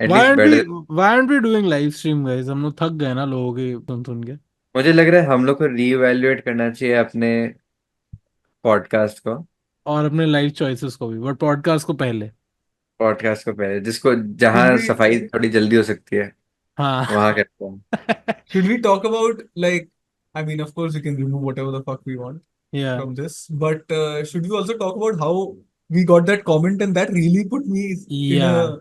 Why at least aren't we better. why aren't we doing live stream, guys? हम लोग थक गए ना लोगों के सुन के। मुझे लग रहा है हम लोग को रीइवैल्यूएट करना चाहिए अपने पॉडकास्ट को। और अपने लाइफ चॉइसेस को भी, बट पॉडकास्ट को पहले। पॉडकास्ट को पहले, जिसको Should जहाँ we सफाई थोड़ी जल्दी हो सकती है हाँ। वहां करते हैं। should we talk about like I mean of course we can remove whatever the fuck we want या from this, but should we also talk about how we got that comment and that really put me in या a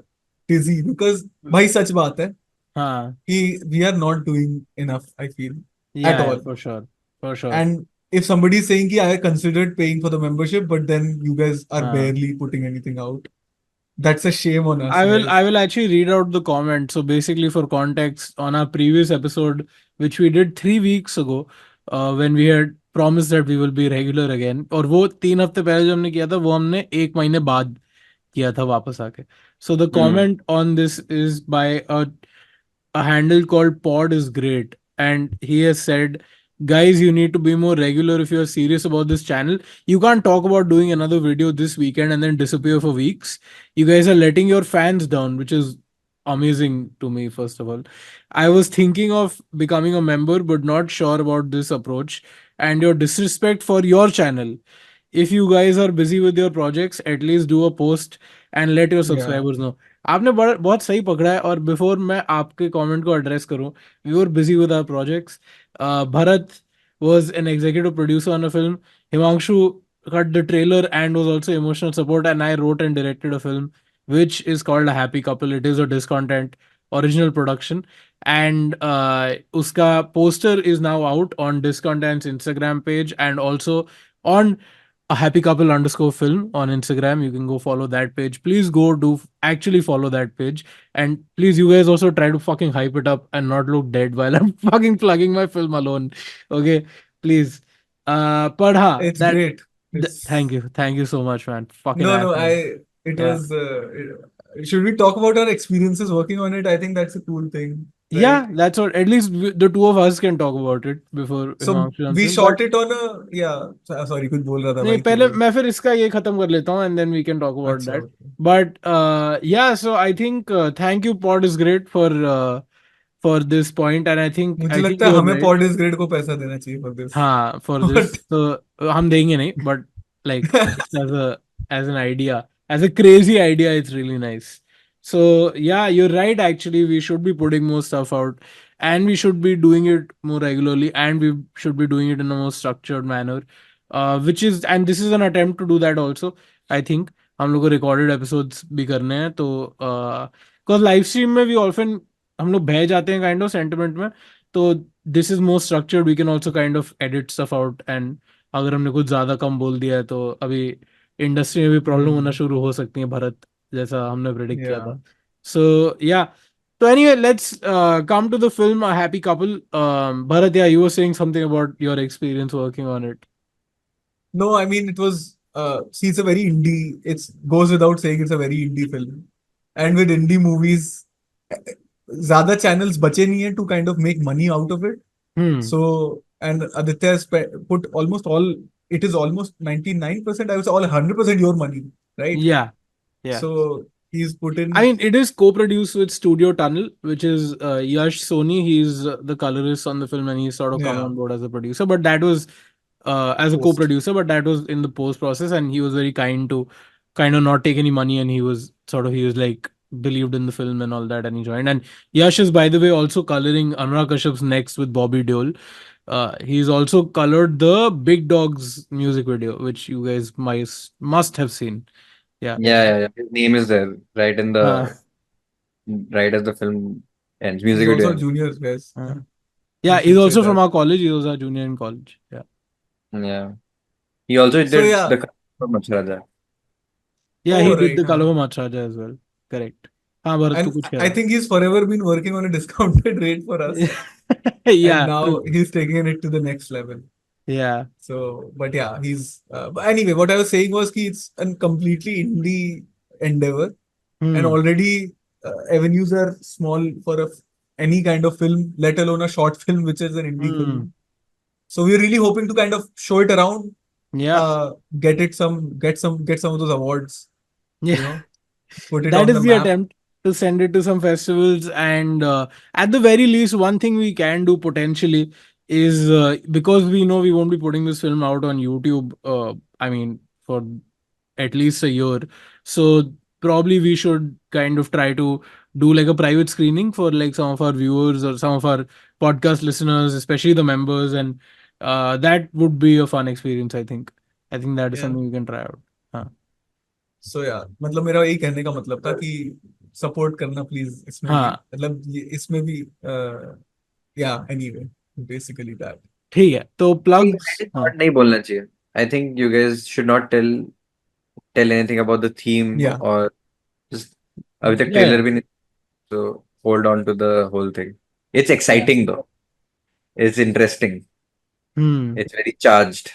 dizzy because भाई सच बात है हाँ कि we are not doing enough I feel at या all. For sure, for sure. And if somebody is saying कि I considered paying for the membership but then you guys are हाँ, barely putting anything out, that's a shame on us, I guys. will actually read out the comment. So basically, for context, on our previous episode, which we did 3 weeks ago, when we had promised that we will be regular again, और वो 3 हफ्ते पहले जो हमने किया था वो हमने 1 महीने बाद किया था वापस आके. So the hmm. comment on this is by a handle called Pod is great, and he has said, "Guys, you need to be more regular if you are serious about this channel. You can't talk about doing another video this weekend and then disappear for weeks. You guys are letting your fans down," which is amazing to me. First of all, I was thinking of becoming a member, but not sure about this approach and your disrespect for your channel. If you guys are busy with your projects, at least do a post and let your Yeah. subscribers know. आपने बहुत सही पकड़ा है। और before मैं आपके comment को address करूं, we were busy with our projects. Bharat was an executive producer on a film. Himanshu cut the trailer and was also emotional support, and I wrote and directed a film which is called A Happy Couple. It is a discontent original production, and uska poster is now out on Discontent's Instagram page and also on a happy couple underscore film on Instagram. You can go follow that page. Please go do actually follow that page. And please, you guys also try to fucking hype it up and not look dead while I'm fucking plugging my film alone. Okay, please. But It's great. thank It's you. Thank you so much, man. Fucking no, no. asshole. It Yeah. was. Should we talk about our experiences working on it? I think that's a cool thing, right? Yeah, that's what. At least the two of us can talk about it before So Himanshu we answers. But shot it on a yeah. Sorry, कुछ बोल रहा था नहीं, भाई पहले तू. मैं फिर इसका ये खत्म कर लेता हूँ, and then we can talk about अच्छा that. okay. But yeah, so I think thank you pod is great for this point, and मुझे आई थिंक लगता है यू आर हमें राइट. पॉड इस ग्रेड को पैसा देना चाहिए for this. हाँ, फॉर दिस But तो हम देंगे नहीं, but like as an idea, as a crazy idea, it's really nice. So yeah, you're right. Actually, we should be putting more stuff out, and we should be doing it more regularly, and we should be doing it in a more structured manner. Which is, and this is an attempt to do that also. I think हम लोग को recorded episodes भी करने हैं, तो because live stream में भी often हम लोग बह जाते हैं kind of sentiment में. तो this is more structured, we can also kind of edit stuff out, and अगर हमने कुछ ज्यादा कम बोल दिया है तो अभी इंडस्ट्री में भी प्रॉब्लम होना hmm, शुरू हो सकती है, भरत, जैसा हमने प्रेडिक्ट किया yeah. था. सो या, तो anyway, let's come to the film a happy couple. Bharat, yeah, you were saying something about your experience working on it. No, I mean it was. See, it's a very indie. It goes without saying it's a very indie film, and with indie movies, ज़्यादा channels बचे नहीं है to kind of make money out of it. Hmm. So, and Aditya has put almost all, it is almost 99%, I would say all 100% your money, right? या, या. So, he's put in, I mean, it is co-produced with Studio Tunnel, which is Yash Soni. He's the colorist on the film, and he's sort of come yeah, on board as a producer. But that was as a post. co-producer, but that was in the post process, and he was very kind to kind of not take any money, and he was like believed in the film and all that, and he joined. And Yash is, by the way, also coloring Anurag Kashyap's Next with Bobby Deol. He's also colored the Big Dogs music video, which you guys must have seen. Yeah. Yeah. His name is there, right in Uh, the right as the film ends, He's music video also ends. juniors, guys. uh. We Yeah, he's should say also from that. our college. He was a junior in college. Yeah. Yeah. He also So, did yeah. the Color for Macharaja. Yeah, he Oh, did right. the Huh. Kalava Machraja as well. Correct. हाँ, भरत, तू And कुछ कह I रहा think he's forever been working on a discounted rate for us. था. And Yeah, now true. he's taking it to the next level. Yeah. So, but yeah, he's. But anyway, what I was saying was कि it's a completely indie endeavor, and Hmm. already avenues are small for any kind of film, let alone a short film, which is an indie Hmm. film. So we're really hoping to kind of show it around, Yeah. get some of those awards, Yeah. put it That on is the the map. attempt. to send it to some festivals. And at the very least, one thing we can do potentially is because we know we won't be putting this film out on YouTube, I mean, for at least a year. So probably we should kind of try to do like a private screening for like some of our viewers or some of our podcast listeners, especially the members. And that would be a fun experience, I think. I think that is Yeah. something we can try out. हाँ. सो या मतलब मेरा यही कहने का मतलब था कि सपोर्ट करना प्लीज इसमें भी, हाँ मतलब ये इसमें भी या एनीवे बेसिकली दैट. ठीक है तो प्लग्स. Excited हाँ part नहीं बोलना चाहिए. I think you guys should not tell anything about the theme या or just अभी तक yeah, ट्रेलर भी नहीं, so hold on to the whole thing. It's exciting though. It's interesting. hmm. It's very charged.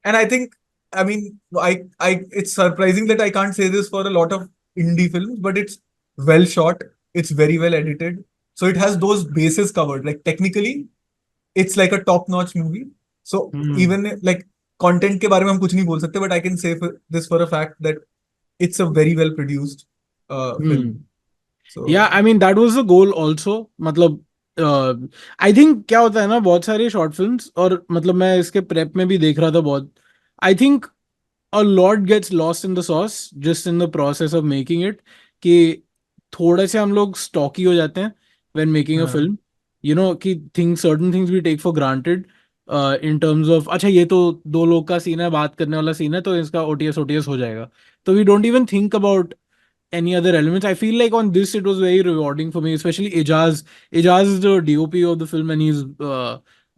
and I think, I mean, I it's surprising that I can't say this for a lot of indie films, but it's well shot, it's very well edited, so it has those bases covered. Like technically, it's like a top-notch movie. So Hmm. even like content के बारे में हम कुछ नहीं बोल सकते, but I can say this for a fact that it's a very well produced Hmm. film. So Yeah, I mean that was the goal also. मतलब I think क्या होता है ना, बहुत सारे शॉर्ट फिल्म्स, और मतलब मैं इसके प्रेप में भी देख रहा था बहुत. I think a lot gets lost in the sauce just in the process of making it, कि थोड़े से हम लोग स्टॉकी हो जाते हैं when making a हाँ film. You know कि certain things we take for granted in terms of अच्छा ये तो दो लोग का सीन है, बात करने वाला सीन है, तो इसका OTS OTS हो जाएगा. तो we don't even think about any other elements. I feel like on this it was very rewarding for me, especially Ijaz. Ijaz is the DOP of the film, and he's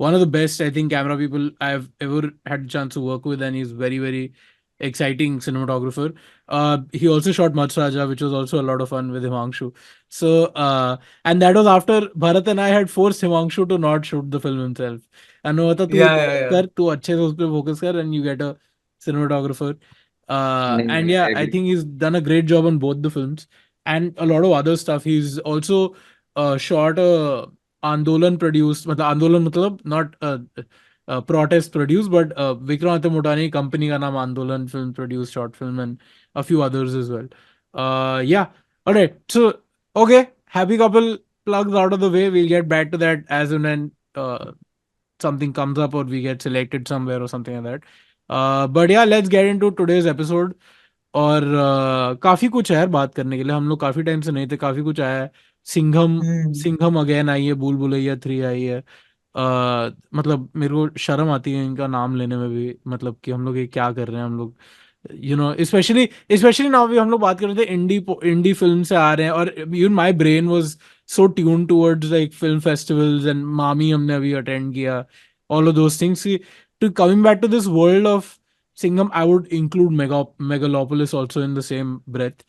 one of the best, I think, camera people I've ever had a chance to work with, and he's very, very exciting cinematographer. He also shot Mats Raja, which was also a lot of fun with Himanshu. So, and that was after Bharat and I had forced Himanshu to not shoot the film himself. And वो था तू yeah yeah yeah कर, तू अच्छे से उस पे focus कर, and you get a cinematographer. And नहीं, yeah, I I agree. think he's done a great job on both the films and a lot of other stuff. He's also shot a Andolan produced, मतलब Andolan मतलब not protest produced, but Vikramaditya Motani company का नाम Andolan film produced short film and a few others as well. Yeah. All right. So okay, happy couple plugs out of the way. We'll get back to that as and when something comes up or we get selected somewhere or something like that. But yeah, let's get into today's episode. और काफी कुछ है यार बात करने के लिए. हम लोग काफी टाइम से नहीं थे, काफी कुछ आया है. Singham hmm. Singham again I है, भूल भुलैया 3 आई है. मतलब मेरे को शर्म आती है इनका नाम लेने में भी, मतलब कि हम लोग ये क्या कर रहे हैं हम लोग. स्पेशली नाउ भी हम लोग बात कर रहे थे इंडी फिल्म से आ रहे हैं, और even my brain was so tune towards like film festivals, and MAMI हमने अभी अटेंड किया, all of those things. To coming back to this world of Singham, I would include Megalopolis also in the same breath.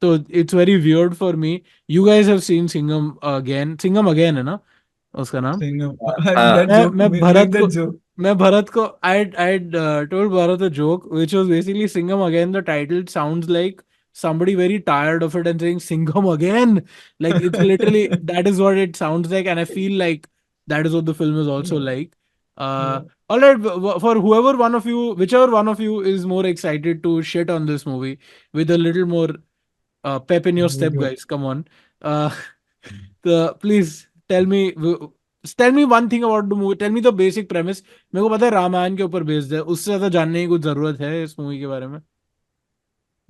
So it's very weird for me. You guys have seen Singham again. Singham again है ना उसका नाम. that हाँ, joke, मैं make Bharat को that joke. मैं भरत को I told Bharat a joke which was basically Singham again. The title sounds like somebody very tired of it and saying Singham again. Like it's literally that is what it sounds like, and I feel like that is what the film is also like. Yeah. All right, for whichever one of you is more excited to shit on this movie with a little more pep in your step, guys, come on. Uh, please tell me one thing about the movie. Tell me the basic premise. मेरे को पता है रामायण के ऊपर based है, उससे ज्यादा जानने की कुछ जरूरत है इस मूवी के बारे में.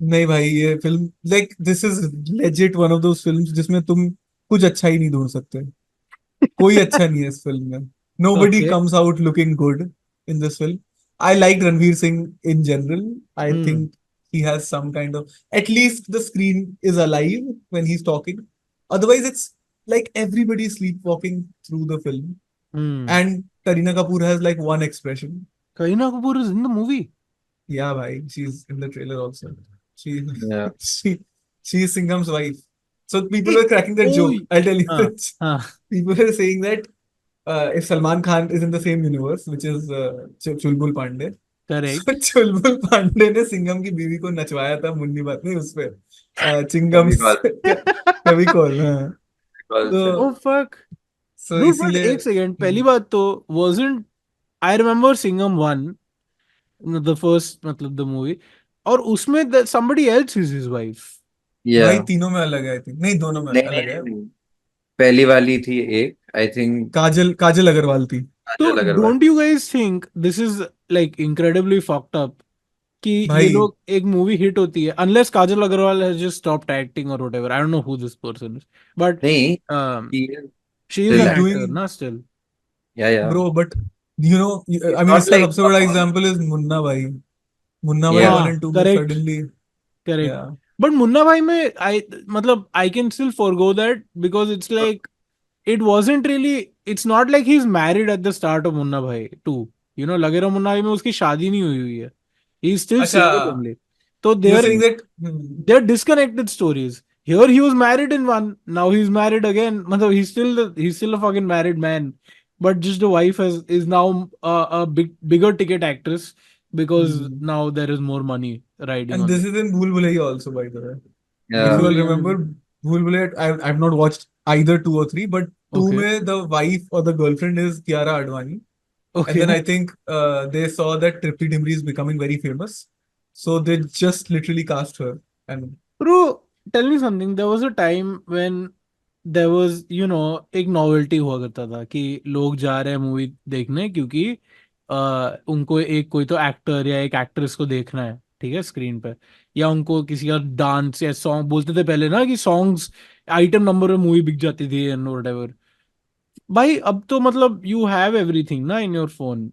नहीं भाई, ये film like this is legit one of those films जिसमें तुम कुछ अच्छा ही नहीं ढूंढ सकते. कोई अच्छा नहीं है इस फिल्म में. Nobody Okay. comes out looking good in this film. I like Ranveer Singh in general. I Hmm. think he has some kind of, at least the screen is alive when he's talking. Otherwise, it's like everybody sleepwalking through the film. Hmm. And Kareena Kapoor has like one expression. Kareena Kapoor is in the movie. Yeah, bhai, she's in the trailer also. She yeah. she she's Singham's wife. So people Hey, were cracking that oh, joke. I'll tell you हाँ this. हाँ People are saying that if Salman Khan is in the same universe, which is Chulbul Pandey, so correct. Chulbul Pandey ने सिंघम की बीवी को नचवाया था मुन्नी बात नहीं उस पे चिंगम कभी कॉल कभी कॉल. हाँ कॉल से तो Oh fuck. Dude, but इसीलिए एक सेकेंड, पहली बात तो wasn't I remember Singham 1, the first मतलब the movie, और उसमें somebody else is his wife. या भाई तीनों में अलग है आई थिंक, नहीं दोनों में नहीं नहीं अलग है। नहीं नहीं। पहली वाली थी एक, आई थिंक, काजल काजल अग्रवाल थी। तो Kajal Aggarwal. Don't you guys think this is like incredibly fucked up कि ये भाई लोग एक मूवी हिट होती है, unless Kajal Aggarwal has just stopped acting और whatever, I don't know who this person is, but नहीं, she is still an he's acting. Actor doing ना still. Yeah. bro, but you know, It's I mean not इसका like सबसे बड़ा example is Munna भाई। मुन्ना भाई yeah. 1 and 2 में correct, suddenly, correct. या but Munna भाई में आई मतलब I can still forgo that because it's like it wasn't really, it's not like he's married at the start of Munna Bhai 2. लगे रहो मुन्ना भाई में उसकी शादी नहीं हुई हुई है. He's still अच्छा, single only. So you're they're saying that they're disconnected stories. Here he was married in one, now he's married again. मतलब he's still a fucking married man. But just the wife is now a bigger ticket actress because hmm. now there is more money riding And on this them. is in Bhool Bhulaiya also, by the way. If Bhool you Yeah. all Bhulaiya remember, में- Bhool Bhulaiya, I've not watched either 2 or 3, but 2 Okay. में the wife or the girlfriend is Kiara Advani. And then Okay. I think they saw that Tripti Dimri is becoming very famous. So they just literally cast her. And Bro, tell me something. There was a time when there was, एक novelty हुआ करता था कि लोग जा रहे हैं movie देखने क्योंकि उनको एक कोई तो एक्टर या एक एक्ट्रेस को देखना है, ठीक है, स्क्रीन पे, या उनको किसी का डांस या सॉन्ग, बोलते थे पहले ना कि सॉन्ग्स आइटम नंबर में मूवी बिक जाती थी एंड व्हाटएवर. भाई अब तो मतलब यू हैव एवरीथिंग ना इन योर फोन,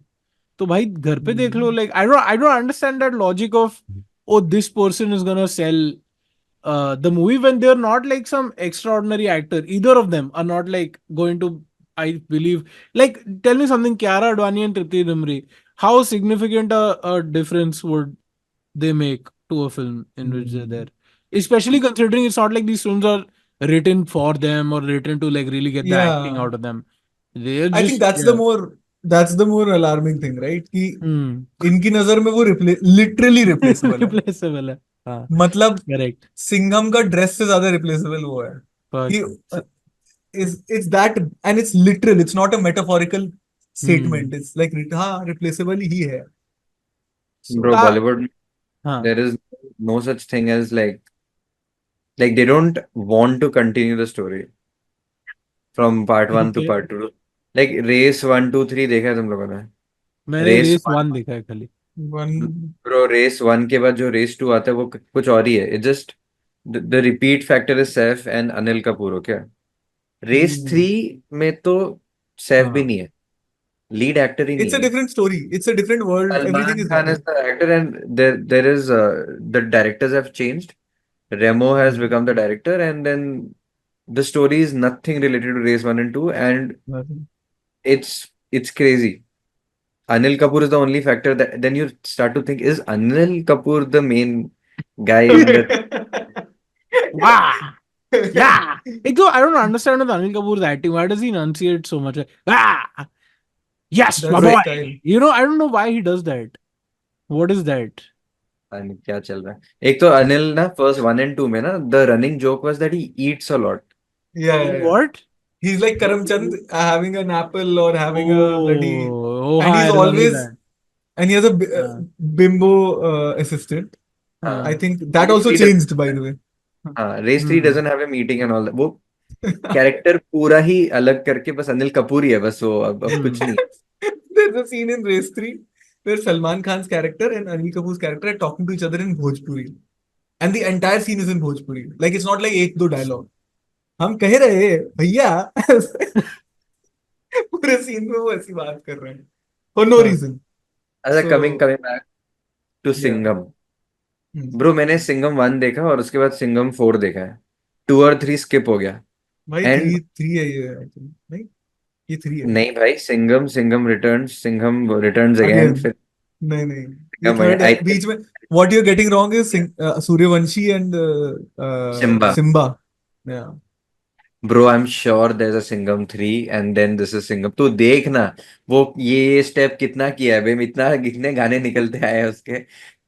तो भाई घर पे देख लो. Like I don't understand that logic of oh this person is gonna sell the movie when they're not like some extraordinary actor. Either of them are not like going to, I believe. Like, tell me something, Kiara Advani and Tripti Dimri, how significant a difference would they make to a film in which they're there? Especially considering it's not like these films are written for them or written to like really get the acting yeah, out of them. They're I think just, yeah. that's the more alarming thing, right? कि Hmm. इनकी नजर में वो literally replaceable है। Replaceable है. हाँ, मतलब correct. Singham का ड्रेस से ज्यादा रिप्लेसेबल वो है Fuck. कि it's that, and it's literal, it's not a metaphorical Hmm. statement, it's like हाँ रिप्लेसेबल ही है। Bro, So Bollywood, हाँ. there is no such thing as like they don't want to continue the story from part one to Okay. part two. Like race 1 2 3 देखा है तुम लोगों ने? मैंने race race one देखा है खाली. one ब्रो, रेस 1 के बाद जो रेस 2 आता है वो कुछ और ही है. It just the repeat factor is Saif and Anil Kapoor. हो क्या? रेस 3 में तो सैफ भी हाँ. नहीं है, लीड एक्टर ही it's नहीं a है. different story, it's a different world, everything Salman is Khan is different. the actor, and there is the directors have changed. Remo has Hmm. become the director, and then the story is nothing related to Race 1 and 2, and Nothing. it's crazy. Anil Kapoor is the only factor that then you start to think, is Anil Kapoor the main guy in the Wow. Yeah. Like, though I don't understand with Anil Kapoor's acting. Why does he enunciate so much? Like, ah, yes, my That's bro? his boy. style. I don't know why he does that. What is that? And क्या चल रहा है? एक तो अनिल ना first 1 and 2 में ना, the running joke was that he eats a lot. Yeah. What? He's like Karamchand having an apple or having a bloody, and हाँ, he's I remember always, that. and he has a हाँ, bimbo assistant. हाँ. I हाँ. think that Race also 3 changed, by the way. हाँ, race 3 Hmm. doesn't have a meeting and all that. वो character पूरा ही अलग करके बस अनिल कपूर ही है बस, वो अब कुछ Hmm. नहीं. There's a scene in Race 3 where Salman Khan's character and Anil Kapoor's character are talking to each other in Bhojpuri. And the entire scene is in Bhojpuri. Like, it's not like एक दो dialogue. हम कह रहे हैं भैया पूरे scene में वो ऐसी बात कर रहे हैं for no हाँ. reason. अच्छा, So, coming back to yeah. Singham. Hmm. Bro, मैंने सिंघम 1 देखा और उसके बाद सिंघम 4 देखा है. 2 और 3 स्किप हो गया. भाई एंड थ्री है ये I think. नहीं, ये 3 है नहीं भाई, Singham returns, Singham returns again, again. फिर नहीं, ये सिंघम थर्ड अगेन. है आई बीच में. What you're getting wrong is Suryavanshi and Simba. Simba. Yeah. Bro, I am sure there is a Singham 3 and then this is Singham. तू देख ना, वो ये स्टेप कितना किया है बे, इतना कितने गाने निकलते आए हैं उसके.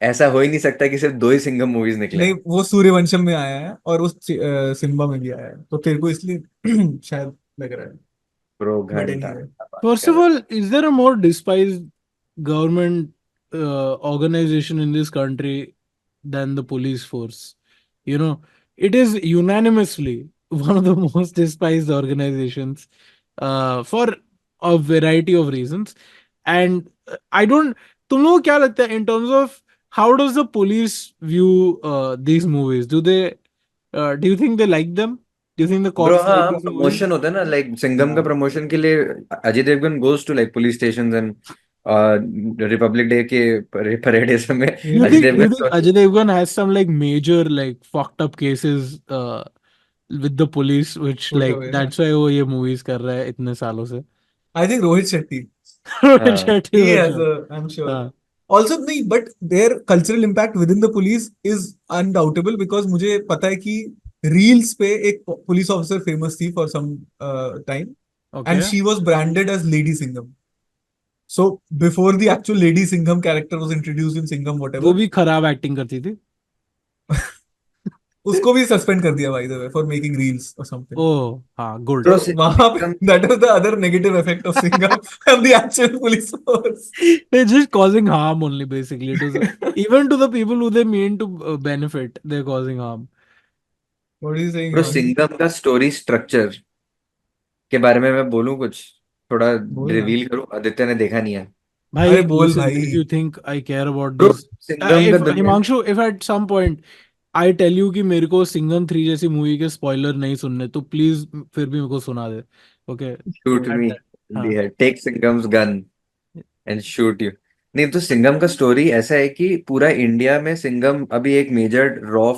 ऐसा हो ही नहीं सकता कि सिर्फ 2 ही सिंघम मूवीज निकले नहीं, हैं. वो सूर्यवंशम में आया है और उस सिम्बा में भी आया है, तो तेरे को इसलिए शायद लग रहा है. ब्रो बट घंटा एनीवे, बात First कर of रहा all, is there a more despised government organization in this country than the police force? You know, it is unanimously one of the most despised organizations for a variety of reasons. And I don't, तुम लोगों को क्या लगता है in terms of how does the police view these movies? Do you think they like them? Do you think the bro, cops like हाँ, these movies? Promotion होता है ना, लाइक सिंघम का हाँ. प्रमोशन के लिए Ajay Devgan goes to like police station and republic day के parade ये सब में Do you Ajay think Devgan Ajay Devgan has some like major like fucked up cases with the police, which Put like away. that's why वो ये movies कर रहा है इतने सालों से? I think Rohit Shetty. Rohit हाँ, Shetty He for has sure. I'm sure. हाँ. Also, नहीं, but their cultural impact within the police is undoubtable because मुझे पता है कि रील्स पे एक पुलिस ऑफिसर फेमस थी for some time and Okay. she was branded as Lady Singham. So before the actual Lady Singham character was introduced in Singham वो whatever, भी खराब एक्टिंग करती थी. उसको भी सस्पेंड कर दिया by the way for making reels or something. ओह हाँ, good. तो ब्रो, वहां पे Singham that was the other negative effect of Singham and the actual police force. They're just causing harm only basically. Even to the people who they mean to benefit, they're causing harm. What are you saying, bro, Himanshu? Singham का story structure के बारे में मैं बोलूं कुछ, थोड़ा बोल ना. रिवील करूं, आदित्य ने देखा नहीं है। अरे भाई, बोल listen, भाई. if you think I care about bro, this, Singham का if दुनिया Himanshu, if at some point I tell you कि मेरे को सिंघम 3 जैसी मूवी के स्पॉइलर नहीं सुनने, तो प्लीज फिर भी मेरे को सुना दे. Okay. Shoot me in the हाँ. Head, take Singham's gun and shoot you. नहीं तो सिंघम का स्टोरी ऐसा है कि पूरा इंडिया में सिंघम अभी एक मेजर रॉ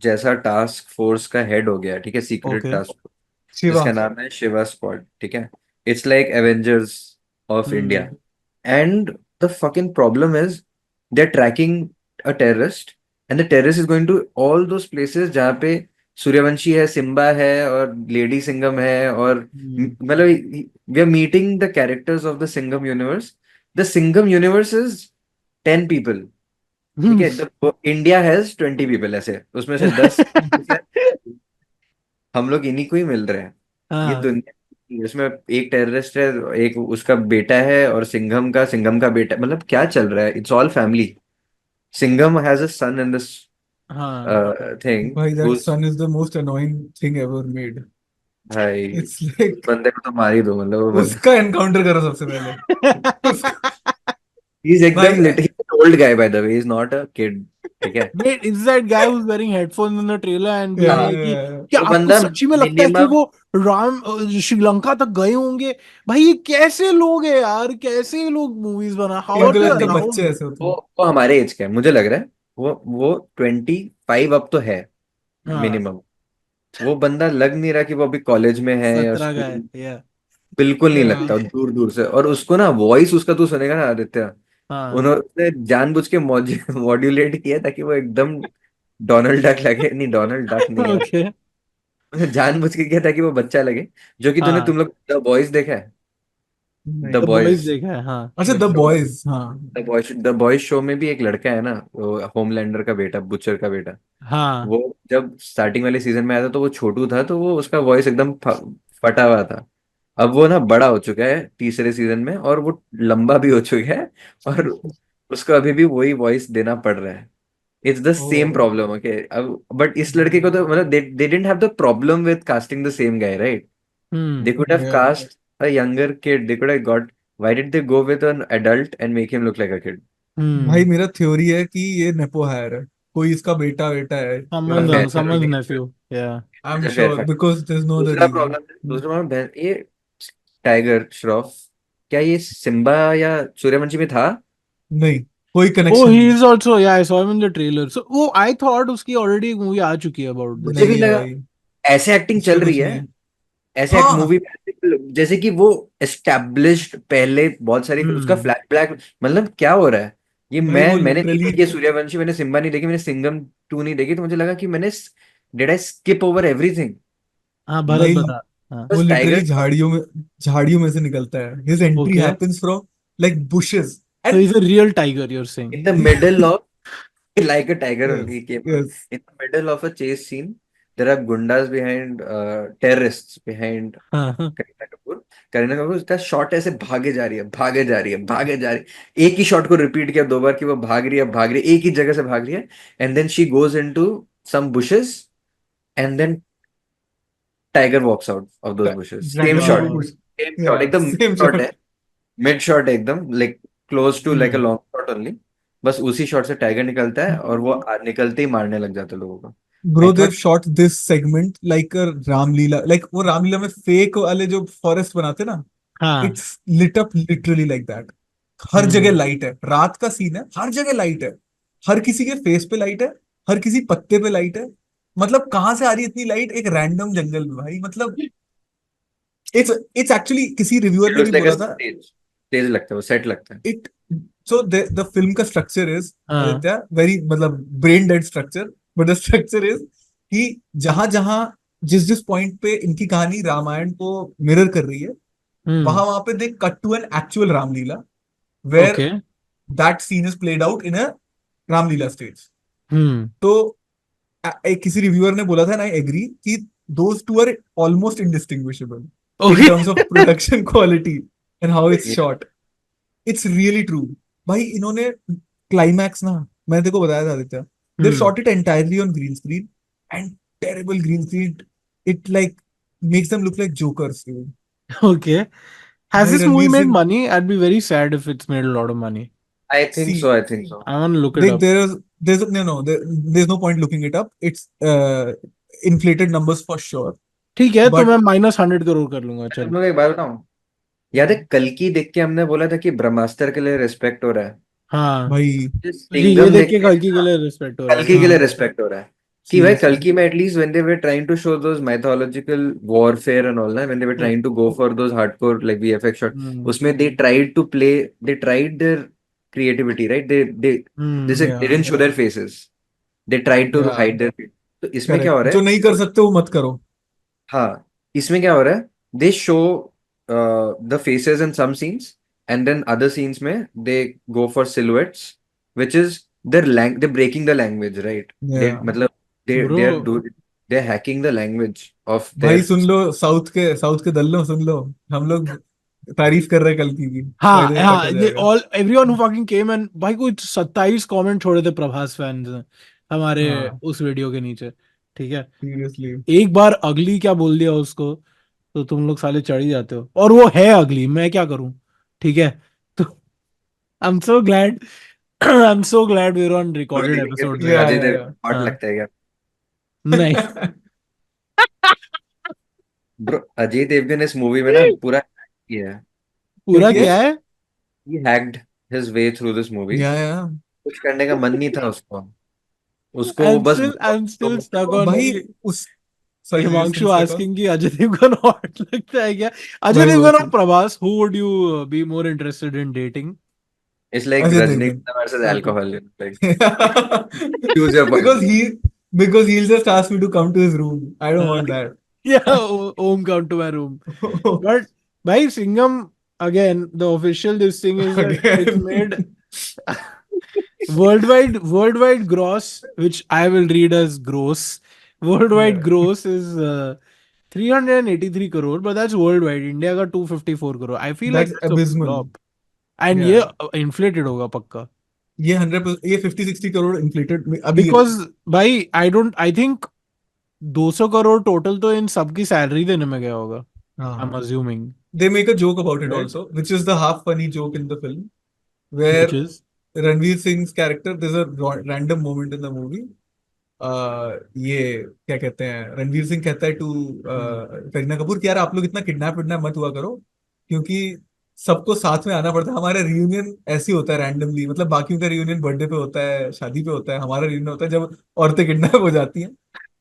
जैसा टास्क फोर्स का हेड हो गया, ठीक है, सीक्रेट ओके. टास्क, शिवा. जिसका नाम है शिवा स्क्वाड, ठीक है। It's like Avengers of India. Hmm. And the fucking problem is they are tracking a terrorist and the terrorist is going to all those places जहाँ पे सूर्यवंशी है, सिम्बा है और लेडी सिंघम है, और मतलब we are meeting the characters of the Singham universe. The Singham universe is 10 people, ठीक है। इंडिया हैज 20 पीपल, ऐसे उसमें से 10 हम लोग इन्हीं को ही मिल रहे हैं। ये हाँ. दुनिया, इसमें एक टेररिस्ट है, एक उसका बेटा है, और सिंघम का बेटा, मतलब क्या चल रहा है? It's all family. Singham has a son in this हाँ. थिंग भाई that whose, son is the most annoying thing ever made. भाई It's like बंदे को तो मार ही दो, मतलब वो बंदा, उसका एनकाउंटर करो सबसे पहले. ही इज भाई एकदम little old guy, bye the way, is not a kid, ठीक है। Wait, is that guy who's wearing headphones in the trailer and being हाँ, like कि yeah. क्या वो आपको बंदा सच्ची में लगता है कि मिनिमम, वो श्रीलंका तक गए होंगे? भाई ये कैसे लोग हैं यार, कैसे ये लोग मूवीज बना, हाउ आर इनको दे लगता है बच्चे अलाउड? ऐसे होते वो हैं. वो हमारे एज का है, मुझे लग रहा है। वो 25 अब तो है हाँ. मिनिमम। वो बंदा लग नहीं रहा कि वो अभी कॉलेज में है या 17 का है. स्कूल, या. बिल्कुल नहीं Yeah. लगता, दूर दूर से। और उसको ना वॉइस उसका तू सुनेगा ना आदित्य, हाँ. उन्होंने जानबूझ के मॉड्यूलेट किया ताकि वो एकदम डोनाल्ड डक लगे। नहीं, डोनाल्ड डक नहीं यार, ओके. उन्होंने जानबूझ के किया ताकि वो बच्चा लगे। जो कि हाँ. तुम लोग द बॉयज देखा है? द नहीं. द बॉयज बॉयज, देखा है. हाँ. अच्छा द शो, बॉयज. हाँ. द बॉयज शो में भी एक लड़का है ना, वो होमलैंडर का बेटा, बुचर का बेटा। हाँ. वो जब स्टार्टिंग वाले सीजन में आया था तो वो छोटू था, तो वो उसका वॉइस एकदम फटा हुआ था। अब वो ना बड़ा हो चुका है तीसरे सीजन में, और वो लंबा भी हो चुका है, और उसको अभी भी वही वॉइस देना पड़ रहा है। It's the same oh. Problem, okay. अब बट इस लड़के को तो मतलब they didn't have the problem with casting the same guy, right? Hmm. They could have Yeah. Cast a younger kid, they could have got, why did they go with an adult and make him look like a kid? भाई hmm. मेरा theory है कि ये nepo higher है. कोई इसका बेटा बेटा है. Someone's भैंस someone's नहीं, nephew. Yeah. I am fair sure fat. Because there is no other दूसरा रीजन. प्रॉब्लम, ये टाइगर श्रॉफ, क्या ये सिम्बा या सूर्यवंशी में था? नहीं, कोई Oh, कनेक्शन he नहीं. is also. Yeah, I saw him in the trailer. So, oh, I thought उसकी already एक movie आ चुकी है about this. मुझे भी नहीं है लगा भाई. ऐसे एक्टिंग इसका चल रही कुछ है, नहीं है. ऐसे एक हाँ. मूवी जैसे कि वो एस्टैब्लिश्ड पहले बहुत सारी, उसका हम्म. फ्लैश बैक, मतलब क्या हो रहा है? ये भाई वो मैंने नहीं लिटरली. देखी है सूर्यवंशी, मैंने सिम्बा नहीं देखी, मैंने सिंघम 2 नहीं देखी, तो मुझे लगा कि मैंने did I skip over everything? हाँ, भरत भाई बता. हाँ. वो बस लिटरली टाइगर झाड़ियों में से निकलता है. His entry Okay. Happens from like bushes So and he's a real tiger, you're saying. In the middle of, like a tiger only, yes, he came out. yes. In the middle of a chase scene, there are gundas behind, terrorists behind हाँ. हाँ. करीना कपूर। करीना कपूर उसका shot ऐसे भागे जा रही है, भागे जा रही है, भागे जा रही है, एक ही शॉट को रिपीट किया 2 बार कि वो भाग रही है, भाग रही है, एक ही जगह से भाग रही है, and then she goes into some bushes and then tiger walks out of those bushes. Same Dragon shot, through the Wow. bush. same shot. Yeah, एकदम same shot shot. है, mid shot है एकदम, like close to like a Hmm. long shot only. बस उसी shot से tiger निकलता है और वो निकलते ही मारने लग जाता है लोगों को. Bro, I they've thought shot this segment like a Ramleela. Like वो रामलीला में फेक वाले जो फॉरेस्ट बनाते ना, हाँ. it's lit up literally like that. हर जगह Hmm. लाइट है, रात का सीन है, हर जगह लाइट है, हर किसी के फेस पे लाइट है, हर किसी पत्ते पे लाइट है. मतलब कहाँ से आ रही है इतनी लाइट एक रैंडम जंगल में भाई. मतलब इट्स एक्चुअली किसी रिव्यूअर it ने भी looks like a बोला था. stage लगता है, वो सेट लगता है. It so the film का structure is हाँ. Aditya very मतलब brain dead structure, but the structure is कि जहां जहां जिस जिस पॉइंट पे इनकी कहानी रामायण को मिरर कर रही है, Hmm. वहां वहां पे they cut to an actual Ramlila where Okay. that scene is played out in a Ramlila stage. Hmm. तो एक किसी रिव्यूअर ने बोला था ना, आई एग्री कि those two are almost indistinguishable in Okay. terms of production quality and how it's Yeah. shot. It's really true. भाई इन्होंने क्लाइमैक्स ना, मैंने तेको बताया था आदित्य, दे Hmm. Shot it entirely on green screen and terrible green screen. It like makes them look like jokers. Okay. Has भाई this movie Ranveer made Singh, money? I'd be very sad if it's made a lot of money. I think see so. I think so. I want to look it देख up. there's there's no point looking it up. It's inflated numbers for sure. ठीक है, तो But मैं -100 करोड़ कर लूंगा. मैं चल. तुम लोग एक बात बताऊं, याद है कल्कि देख के हमने बोला था कि ब्रह्मास्त्र के लिए रिस्पेक्ट हो रहा है. हाँ. भाई ये सिंघम देख देख के के कल्कि के लिए रिस्पेक्ट हो रहा है. कल्कि के लिए हाँ रिस्पेक्ट हो रहा है कि भाई सीरियसली. कल्कि में at least when they were trying to show those mythological warfare and all that, when they were trying to go for those hardcore like VFX shot, हम्म. उसमें they tried their creativity, right? They या didn't show their faces, they tried to या hide their faces. तो इसमें क्या correct, हो रहा जो है, नहीं कर सकते वो मत करो. हाँ, इसमें क्या हो रहा है, they show the faces in some scenes and then other scenes में they go for silhouettes which is they breaking the language, right? They yeah मतलब bro. They are hacking the language of भाई there. सुन लो, south के दल लो, सुन लो. हम लोग तारीफ कर रहे हैं कल की भी, हाँ थोड़ी देर में कट हाँ, हो ये जाएगा. All everyone who fucking came and भाई कुछ 27 कमेंट छोड़े थे प्रभास फैंस ने हमारे हाँ उस वीडियो के नीचे. ठीक है. सीरियसली. एक बार अगली क्या बोल दिया उसको, तो तुम लोग साले चढ़ ही जाते हो, और वो है अगली, मैं क्या करूं. ठीक है. तो I am so glad I am so glad we are on movie recorded देखेंगे एपिसोड्स तो या अजय या या देवगन हॉट हाँ. लगता है क्या? नहीं. ब्रो अजय देवगन इस मूवी में ना पूरा किया है. क्या पूरा किया क्या है? है. He hacked his way through this movie. या कुछ करने का मन नहीं था उसको. उसको I'm बस still I'm still stuck on भाई कि उस, sorry we Himanshu still stuck on. Asking कि अजय देवगन हॉट लगता है क्या. अजय भाई वो देवगन और चीज, Prabhas, who would you be more interested in dating? It's like Ajay Devgan. Rajnikant versus बिल्कुल. alcohol. Like, choose your because poison. he because he'll just ask me to come to his room. I don't want that. Yeah, Om come to my room. But by Singham, again, the official this thing is that it's Again. made worldwide gross, which I will read as gross. Worldwide Yeah. gross is 383 crore, but that's worldwide. India got 254 crore. I feel like That's that's a abysmal. flop. And ये Yeah. inflated होगा पक्का. ये 100%, ये 50-60 crore inflated अभी. Because भाई I think 200 crore total तो इन सबकी salary देने में गया होगा. I'm हाँ. assuming. They make a joke about it Right? also, which is the half funny joke in the film, Which where is Ranveer Singh's character, there's a random moment in the movie. ये क्या कहते हैं, रणवीर सिंह कहता है to Kareena Kapoor कि यार आप लोग इतना किडनैप विडनैप मत हुआ करो, क्योंकि सबको साथ में आना पड़ता है. हमारा रियूनियन ऐसे ही होता है रैंडमली, मतलब बाकियों का रियूनियन बर्थडे पे होता है, शादी पे होता है, हमारा रियूनियन होता है जब औरतें किडनैप हो जाती हैं.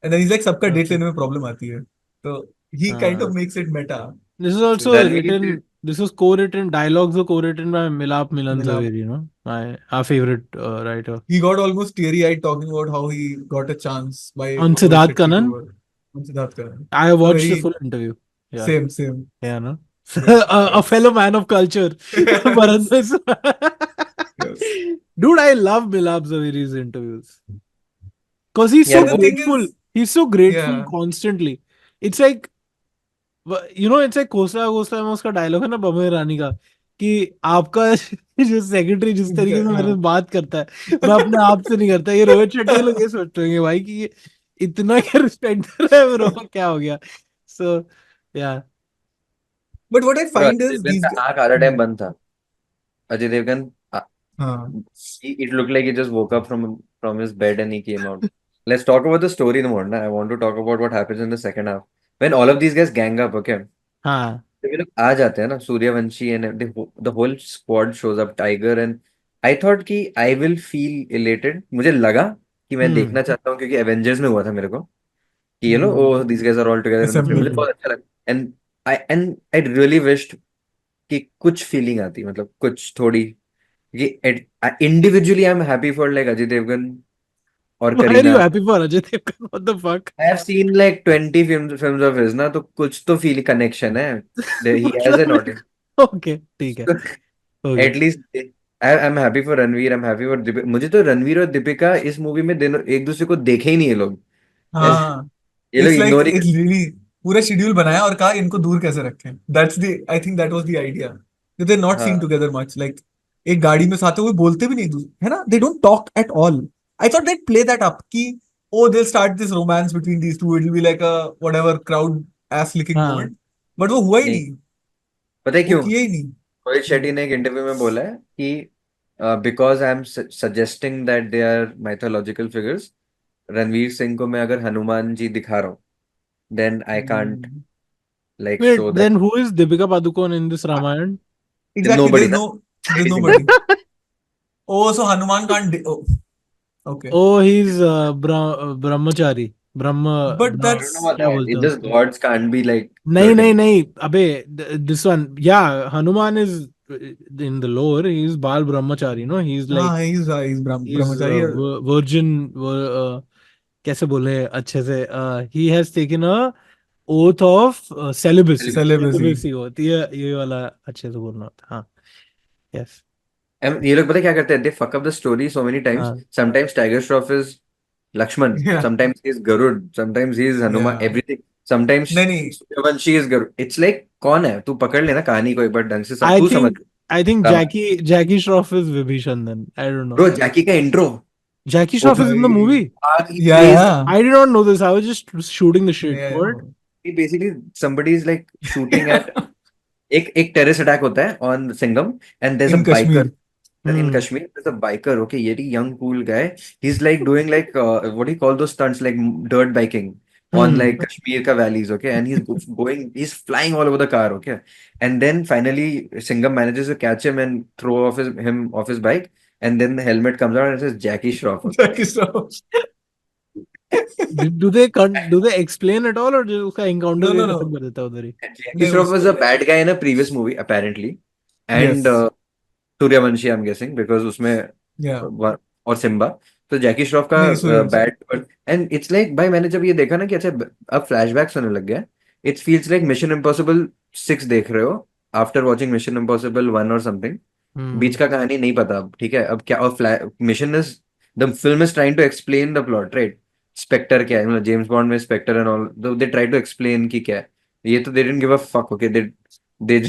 एंड देन लाइक सबका डेट okay. लेने में प्रॉब्लम आती है. तो he kind of makes it meta. This is also Ranveer, written. This was co-written. Dialogues were co-written by Milap Milan मिला. Zaveri. You know, my our favorite writer. He got almost teary-eyed talking about how he got a chance by On Rohit Siddharth Shetty Kannan, to on Siddharth Kanan. I So watched the very full interview. Yeah, same. yeah, no. Yes, A yes. fellow man of culture, Bharat Yes. Dude, I love Milap Zaveri's interviews because he's so यार And the वो thing grateful. is, He's so grateful yeah, constantly. It's like it's like कोसला कोसला में उसका dialogue है ना बमन रानी का, कि आपका जो सेक्रेटरी जिस तरीके से मेरे से हाँ. बात करता है, मैं अपने आप से नहीं करता. ये रोहित शेट्टी के लोग ये सोचते होंगे भाई कि इतना क्या रिस्पेक्ट दे रहा है ब्रो, क्या हो गया? सो या But what I और find Ajay is Devgan these. का आँख आधा टाइम बंद था। अजय देवगन, हाँ. it looked like he just woke up from his bed and he came out. Let's talk about the story more. Na? I want to talk about what happens in the second half when all of these guys gang up. Okay, हाँ. जब ये लोग आ जाते हैं ना, Suryavanshi and the whole squad shows up, Tiger and I thought कि I will feel elated. मुझे लगा कि मैं हम्म. देखना चाहता हूँ क्योंकि एवेंजर्स में हुआ था मेरे को कि oh Hmm. This guys are all together in the film, मुझे Assembled. बहुत अच्छा लगा। एंड आई रियली विश्ड कि कुछ फीलिंग आती, मतलब कुछ थोड़ी, ये individually I am happy for like Ajay Devgan और Why are you Kareena. happy for Ajay Devgan? What the fuck? I have seen like 20 films of his ना, तो कुछ तो फील कनेक्शन है, ही हैज एन मतलब ऑडियंस। ओके ठीक है, हो गया. At least I am happy for Ranveer, I am happy for Deepika. मुझे तो रणवीर और दीपिका इस मूवी में दोनों एक दूसरे को देखे ही नहीं, ये लोग हाँ. ये लोग It's like ignore he it's really पूरा शेड्यूल बनाया और कहा इनको दूर कैसे रखें. That's the I think that was the idea. They're not seen हाँ together much. Like एक गाड़ी में साथ हुए बोलते भी नहीं एक दूसरे, है ना? They don't talk at all. I thought they'd play that up कि oh they'll start this romance between these two. It'll be like a whatever crowd ass licking हाँ. moment. But वो हुआ ही नहीं, नहीं. पता है वो क्यों? किया ही नहीं. रोहित शेट्टी ने एक इंटरव्यू में बोला है कि because I am suggesting that they are mythological figures, Ranveer Singh को मैं अगर हनुमान जी दिखा रहा हूँ, then I can't Hmm. Like Wait, show that then who is Deepika Padukone in this Ramayana? Exactly. Nobody There's ना। no there's nobody. Oh, so Hanuman can't. Oh, okay. Oh, he's Brahmachari. But I don't know that's about क्या that. बोलते It हैं just उसको? gods can't be like नहीं नहीं flirting. नहीं, अबे this one, yeah, Hanuman is in the lore. He's Bal Brahmachari, no? He's like he's he's brahmachari. virgin. कैसे बोले अच्छे से? He has taken a oath of celibacy. Celibacy. Celibacy होती है ये वाला, अच्छे से बोलना होता है. हाँ. Yes. ये लोग पता है क्या करते हैं? They fuck up the story so many times. हाँ. Sometimes Tiger Shroff is Lakshman. Yeah. Sometimes he is Garud. Sometimes he is Hanuman. Yeah. Everything. Sometimes नहीं नहीं. Suryavanshi is Garud. It's like कौन है? तू पकड़ लेना कहानी को एक बार ढंग से, I तू समझ think I think Ramayan. Jackie Shroff is Vibhishan then. I don't know. Bro Jackie का intro, Jackie oh Shroff is in the भाई. movie. भाई Yeah, craze. yeah. I did not know this. I was just shooting the shit. Yeah. What? Basically somebody is like shooting at, एक terrorist attack होता है on Singham and there is a In biker Kashmir. in Hmm. Kashmir. There's a biker, okay, very young, cool guy. He's like doing like what do you call those stunts, like dirt biking on Hmm. like Kashmir ka valleys, okay, and he's flying all over the car, okay, and then finally Singham manages to catch him and throw him off his bike, and then the helmet comes out and it says Jackie Shroff, okay. Jackie Shroff. Do they explain at all, or जो उसका encounter No, के no, खत्म no. कर देता है उधर ही? Jackie नहीं Shroff उस. was a bad guy in a previous movie apparently, and Yes. Suryavanshi I'm guessing because उसमें Yeah. और सिम्बा, तो जैकी श्रॉफ का नहीं Suryavanshi. Bat. And it's like भाई मैंने जब ये देखा ना कि अच्छा अब फ्लैशबैक्स होने लग गया, it feels like mission impossible 6 देख रहे हो आफ्टर वॉचिंग मिशन इम्पॉसिबल 1 और समथिंग। बीच Hmm. का कहानी नहीं पता अब, ठीक है, अब क्या, और mission is, the film is trying to explain the plot, right? Spectre क्या है, मतलब जेम्स बॉन्ड में Spectre and all, they try to explain कि क्या है। ये तो they didn't give a fuck, okay, they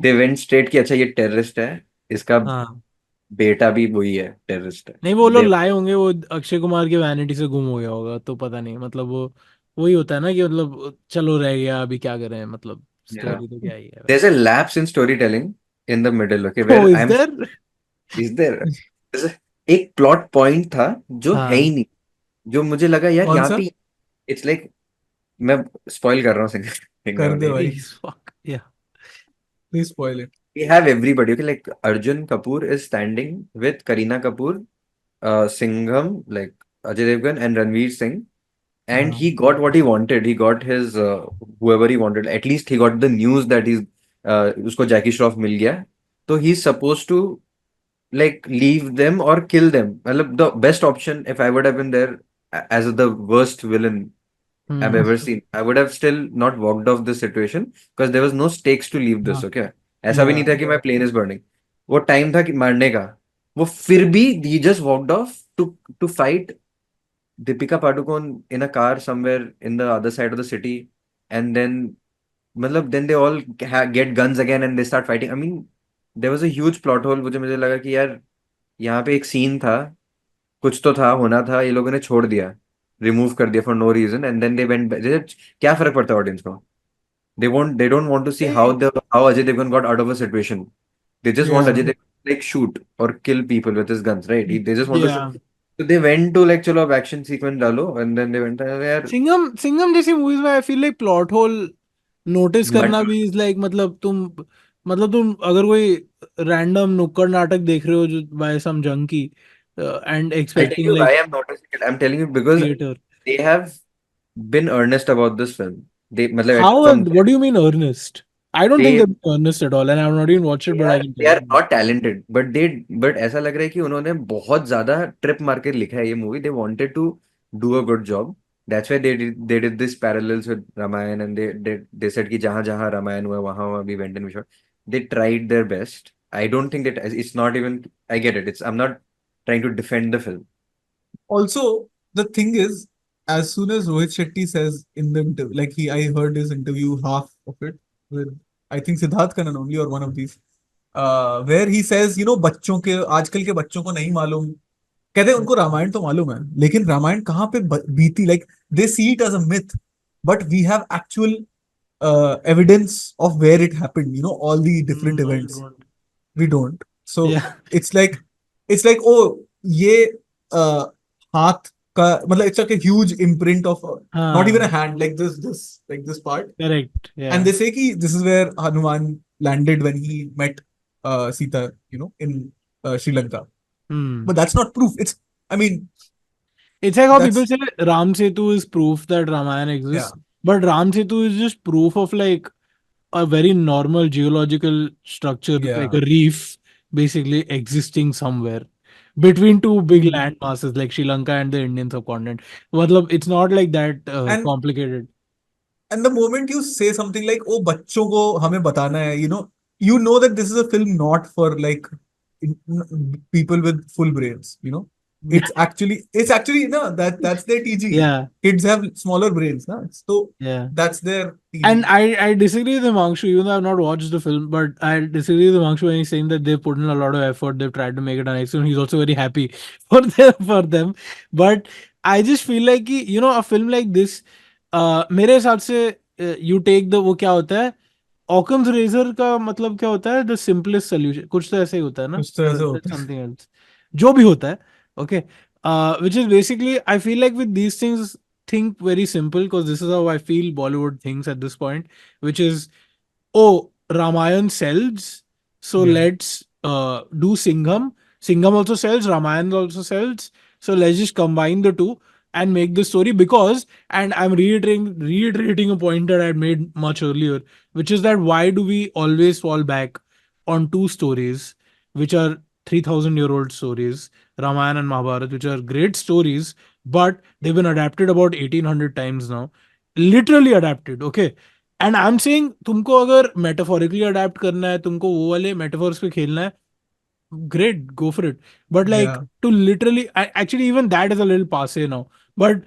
they went straight कि अच्छा ये टेररिस्ट है, इसका हाँ. बेटा भी वही है, टेररिस्ट है। नहीं, वो लोग दे लाए होंगे, वो अक्षय कुमार के वैनिटी से गुम हो गया होगा, तो पता नहीं, मतलब वो वही होता है ना कि मतलब चलो रह गया, अभी क्या करें, मतलब Yeah. स्टोरी तो क्या ही है There's a वैसे. lapse in storytelling in the middle, okay, Oh, where is I'm, there? is there, there's एक प्लॉट पॉइंट था जो है ही हाँ. नहीं, जो मुझे लगा यार कौन यहाँ सा? पे, इट्स लाइक, मैं स्पॉइल कर रहा हूँ सिंगर कर दे वाले। भाई. Please, fuck. Yeah. Please spoil it. We have everybody, okay, like Arjun Kapoor is standing with Kareena Kapoor, Singham, like Ajay Devgan and Ranveer Singh, and हाँ. he got what he wanted. He got his whoever he wanted. At least he got the news that he's उसको जैकी श्रॉफ मिल गया, तो he suppose to like leave them or kill them. मतलब the best option if I would have been there as the worst villain I've Hmm. ever seen, I would have still not walked off this situation because there was no stakes to leave this, हाँ. okay? ऐसा भी नहीं Yeah. था कि my plane is burning, वो time था कि मारने का, वो फिर भी he just walked off to fight Deepika Padukone in a car somewhere in the other side of the city, and then मतलब then they all get guns again and they start fighting. I mean there was a huge plot hole, मुझे लगा कि यार यहाँ पे एक scene था, कुछ तो था, होना था, ये लोगों ने छोड़ दिया। रिमूव कर दिया for no reason and then they went, क्या फर्क पड़ता है ऑडियंस को? They don't want to see how नहीं, how Ajay Devgn got out of a situation. They just want Yeah. Ajay Devgn to like shoot or kill people with his guns, right? They just want to shoot. yeah. So they went to like चलो अब action sequence डालो and then they went यार सिंघम जैसी movies में I feel like plot whole notice करना मत भी is like, मतलब तुम अगर कोई रैंडम नुक्कड़ नाटक देख रहे हो जो by some junkie and I'll tell expecting you why like I'm noticing it. I'm telling you because theatre. they have been earnest about this film. They मतलब How? from What do you mean earnest? I don't think they they're earnest at all, and I've not even watched it, but I can they tell are you. not talented but ऐसा लग रहा है कि उन्होंने बहुत ज्यादा trip मार के लिखा है ये movie. They wanted to do a good job. That's why they did this parallels with Ramayan and they said कि जहाँ जहाँ रामायण हुआ वहाँ we went and we shot. They tried their best. I don't think that it's not even. I get it. I'm not trying to defend the film. Also, the thing is, as soon as Rohit Shetty says in the interview, like I heard his interview, half of it with, I think Siddharth Kannan only or one of these, where he says, बच्चों के आजकल के बच्चों को नहीं मालूम, कहते हैं उनको रामायण तो मालूम है, लेकिन रामायण कहाँ पे बीती, like they see it as a myth, but we have actual evidence of where it happened, all the different events. We don't. So Yeah. it's like oh ये हाथ का मतलब it's like a huge imprint of not even a hand, like this part, Correct. and Yeah. they say कि this is where Hanuman landed when he met Sita, in Sri Lanka, Hmm. but that's not proof. I mean It's like how people that's say Ram Setu is proof that Ramayana yeah, exists, but Ram Setu is just proof of like a very normal geological structure, like yeah. a reef, basically existing somewhere between two big Hmm. land masses like Sri Lanka and the Indian subcontinent. Matlab, it's not like that and complicated. and the moment you say something like oh बच्चों को हमें बताना है, you know that this is a film not for like people with full brains, it's actually no, that's their TG. Yeah, Kids have smaller brains, na? So yeah. that's their And TG. I disagree with Himanshu, even though I've not watched the film, but I disagree with Himanshu when he's saying that they've put in a lot of effort, they've tried to make it an excellent. He's also very happy for them. But I just feel like a film like this, मेरे हिसाब से you take the वो क्या होता है, Occam's razor का मतलब क्या होता है, the simplest solution, कुछ तो ऐसे ही होता है ना, कुछ तो ऐसे होता है. something else, जो भी होता है, okay, which is basically I feel like with these things think very simple because this is how I feel Bollywood thinks at this point, which is, oh, Ramayan sells, so Yeah. let's do Singham. Singham also sells, Ramayan also sells, so let's just combine the two and make the story because, and I'm reiterating a point that I had made much earlier, which is that why do we always fall back on two stories which are 3,000-year-old stories, Ramayana and Mahabharata, which are great stories, but they've been adapted about 1800 times now, literally adapted, okay. And I am saying तुमको अगर metaphorically adapt करना है, तुमको वो वाले metaphors पे खेलना है, great, go for it. But like Yeah. to literally, actually even that is a little passe now. But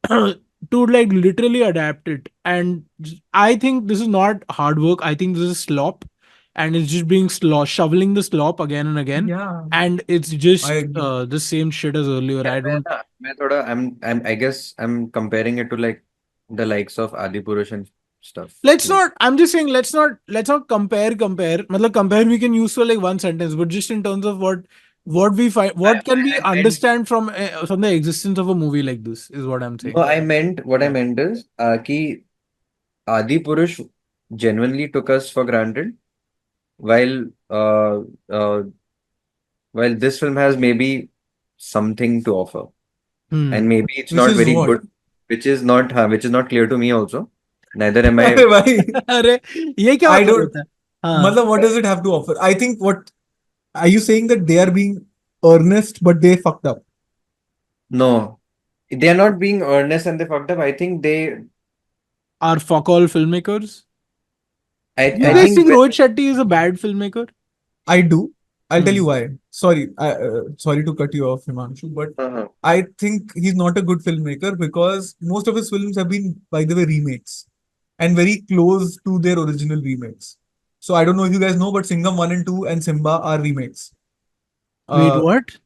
to like literally adapt it, and I think this is not hard work. I think this is slop, and it's just being shoveling the slop again and again, Yeah, and it's I just agree. the same shit as earlier. I don't. मैं थोड़ा I guess I'm comparing it to like the likes of Adipurush and stuff. Let's Like not. I'm just saying. Let's not compare. Matlab compare we can use for like one sentence, but just in terms of what we find, what can we I meant understand from the existence of a movie like this is what I'm saying. no, I meant what I meant is कि Adipurush genuinely took us for granted, while uh, uh, while this film has maybe something to offer, and Hmm. maybe it's Which not is very what? good, which is not clear to me also. Neither am I. अरे भाई, अरे ये क्या I मतलब don't. होता है? हाँ. मतलब what does it have to offer? I think what are you saying that they are being earnest, but they fucked up? No, they are not being earnest and they fucked up. I think Are fuck all filmmakers? You I Yeah, guys think think Rohit Shetty is a bad filmmaker? I do. I'll tell Hmm. you why. Sorry to cut you off, Himanshu, but uh I think he's not a good filmmaker because most of his films have been, by the way, remakes and very close to their original remakes. So I don't know if you guys know, but Singham 1 and 2 and Simba are remakes. Wait, Uh, what?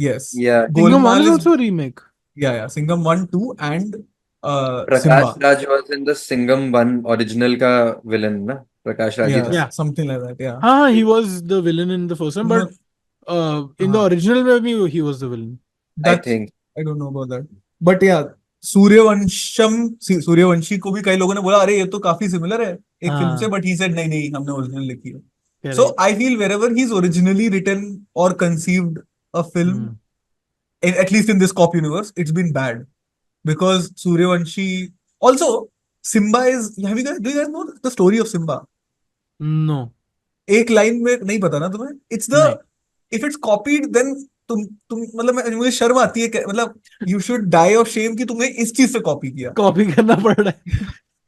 yes. yeah, Singham 1 Golmaal is is, also a remake. Yeah, Singham 1, 2 and Prakash Simba. Raj was in the Singham one original का villain ना, प्रकाश राज ही Yeah, था। Yeah. something like that. Yeah. हाँ, he was the villain in the first one, but No, in the हाँ, original movie, he was the villain. I that's think. I don't know about that. But yeah, Suryavanshi को भी कई लोगों ने बोला अरे ये तो काफी सिमिलर है एक फिल्म से, हाँ, बट ही सेड नहीं नहीं हमने ओरिजिनल लिखी है. So correct. I feel wherever he's originally written or conceived a film, Hmm. at least in this cop universe, it's been bad because Suryavanshi. Also, Simba is. Do you guys know the story of Simba? No, एक line में नहीं पता ना तुम्हें? It's the नहीं. if it's copied then तुम मतलब मुझे शर्म आती है मतलब you should die of shame कि तुमने इस चीज से कॉपी किया. कॉपी करना पड़ रहा है.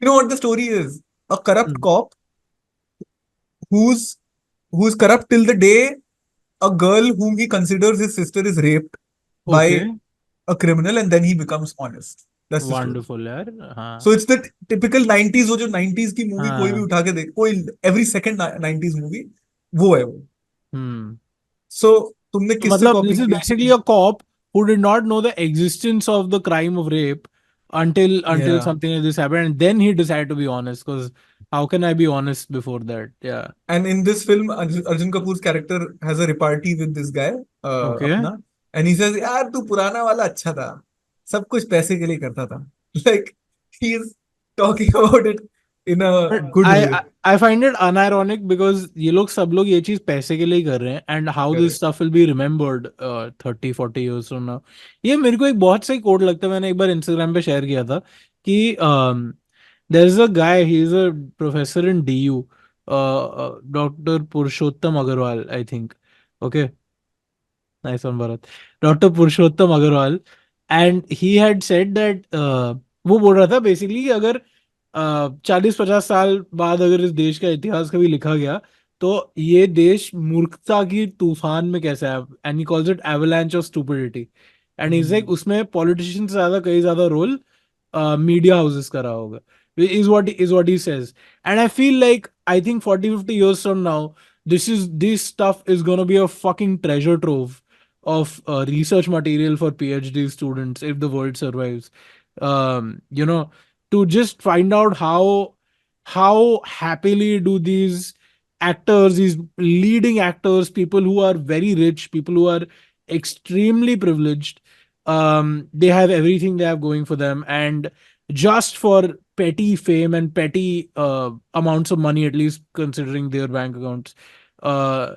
You know what the story is? A corrupt Hmm. cop who's who's corrupt till the day a girl whom he considers his sister is raped by Okay, a criminal and then he becomes honest. That's the story. wonderful यार. So हाँ, it's the typical 90s, वो जो 90s की movie कोई भी हाँ. उठा के देख, कोई every second 90s मूवी वो है वो. Hmm. So तुमने तो किससे मतलब कॉपी this is किया? basically a cop who did not know the existence of the crime of rape until Yeah. something like this happened, and then he decided to be honest. Because how can I be honest before that? Yeah. And in this film, Arjun Kapoor's character has a repartee with this guy, Okay. अपना, and he says, यार तू पुराना वाला अच्छा था, सब कुछ पैसे के लिए करता था. Like he is talking about it in a But good I, way. I I find it unironic because ये लोग सब लोग ये चीज पैसे के लिए ही कर रहे हैं, and how this Correct. stuff will be remembered 30-40 years from now. ये मेरे को एक बहुत सही कोड लगता है, मैंने एक बार इंस्टाग्राम पे शेयर किया था कि there is a guy, he is a professor in DU, Dr. Purushottam Agarwal, I think. Okay, nice one, Bharat. Dr. Purushottam Agarwal, and he had said that वो बोल रहा था बेसिकली कि अगर 40-50 साल बाद अगर इस देश का इतिहास कभी लिखा गया तो ये देश मूर्खता की तूफान में कैसा है, and he calls it avalanche of stupidity. And is like Hmm. उसमें पॉलिटिशियन से ज्यादा कई ज्यादा रोल मीडिया हाउसेस का रहा होगा, is what he says. And I feel like I think 40-50 years from now this stuff is going to be a fucking treasure trove of research material for PhD students if the world survives. You know, to just find out how happily do these actors, these leading actors, people who are very rich, people who are extremely privileged, they have everything they have going for them, and just for petty fame and petty amounts of money, at least considering their bank accounts, uh,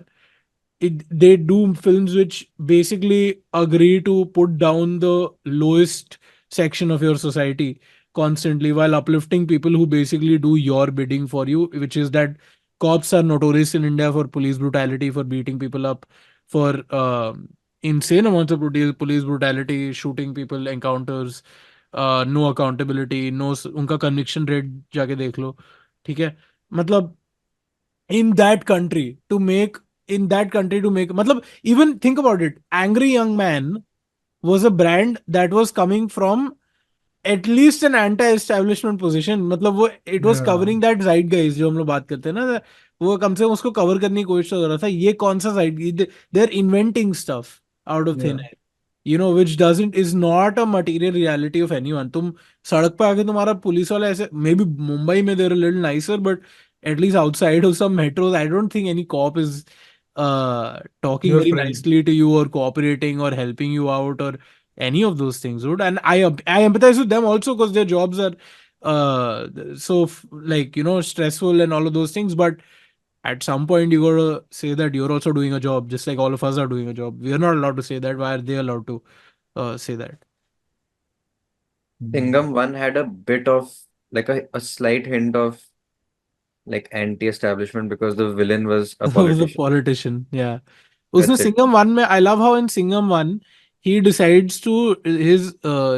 they do films which basically agree to put down the lowest section of your society constantly while uplifting people who basically do your bidding for you, which is that cops are notorious in India for police brutality, for beating people up, for insane amounts of police brutality, shooting people, encounters, no accountability, no, उनका conviction rate जाके देख लो. ठीक है, मतलब in that country to make मतलब even think about it, Angry Young Man was a brand that was coming from at least an anti-establishment position. मतलब वो it was Yeah. covering that zeitgeist जो हम लोग बात करते हैं ना, वो कम से कम उसको कवर करने की कोशिश कर रहा था. ये कौन सा zeitgeist, they're inventing stuff out of thin Yeah. air, which doesn't is not a material reality of anyone. तुम सड़क पे आके तुम्हारा पुलिस वाला ऐसे, मे बी मुंबई में they're a little nicer, but at least outside of some metros I don't think any cop is talking Your very friend. nicely to you or cooperating or helping you out or any of those things, dude. And I empathize with them also because their jobs are like stressful and all of those things. But at some point, you gotta say that you're also doing a job, just like all of us are doing a job. We are not allowed to say that. Why are they allowed to say that? Hmm. Singham one had a bit of like a slight hint of like anti-establishment because the villain was a Who was a politician. politician? Yeah. उसने That's it. Singham one में, I love how in Singham one he decides to his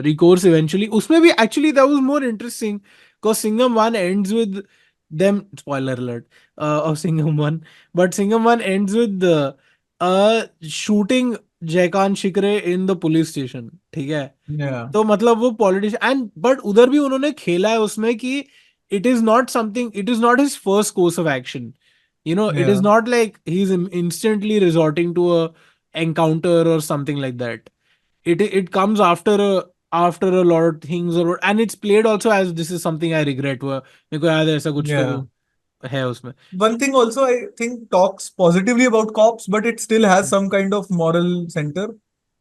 recourse eventually. उसमें भी actually that was more interesting because Singham one ends with them, spoiler alert of Singham one, but Singham one ends with shooting Jaikant Shikre in the police station. ठीक है, Yeah. तो मतलब वो politician and but उधर भी उन्होंने खेला है उसमें कि it is not something, it is not his first course of action. It is Yeah. not like he's instantly resorting to a encounter or something like that. It comes after after a lot of things, or and it's played also as this is something I regret. हुआ मेरे को याद है ऐसा कुछ तो Yeah. है उसमें. One thing also I think talks positively about cops, but it still has some kind of moral center,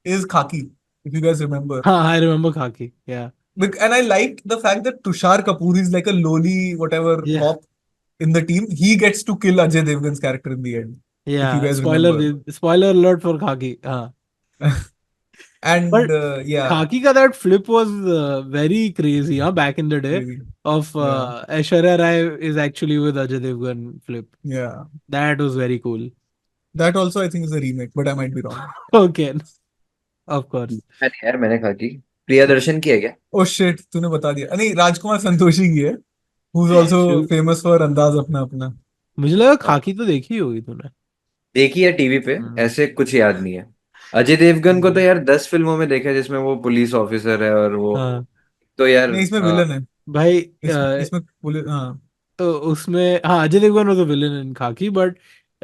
is Khaki, if you guys remember. हाँ, I remember Khaki. Yeah. And I liked the fact that Tushar Kapoor is like a lowly whatever Yeah. cop in the team. He gets to kill Ajay Devgan's character in the end, if you Yeah. guys remember. Spoiler alert for Khaki. हाँ. And But yeah, Khaki ka that flip was very crazy, huh? Back in the day really, of yeah, Aishwarya Rai is actually with Ajay Devgan flip. yeah. That was very cool. That also I think is a remake, but I might be wrong. Okay, of course. अरे यार मैंने कहा कि प्रियदर्शन की है क्या? Oh shit, तूने बता दिया. नहीं, राजकुमार संतोषी की है, who's also True. famous for अंदाज अपना अपना. मुझे लगा खाकी तो देखी होगी तूने. देखी है टीवी पे, ऐसे कुछ याद नहीं है. अजय देवगन को तो यार 10 फिल्मों में देखा है जिसमें वो पुलिस ऑफिसर है और वो हाँ तो यार नहीं, इसमें विलन है. भाई इसमें पुलिस, हाँ. तो उसमें हाँ Ajay Devgn was the villain in Khakee. But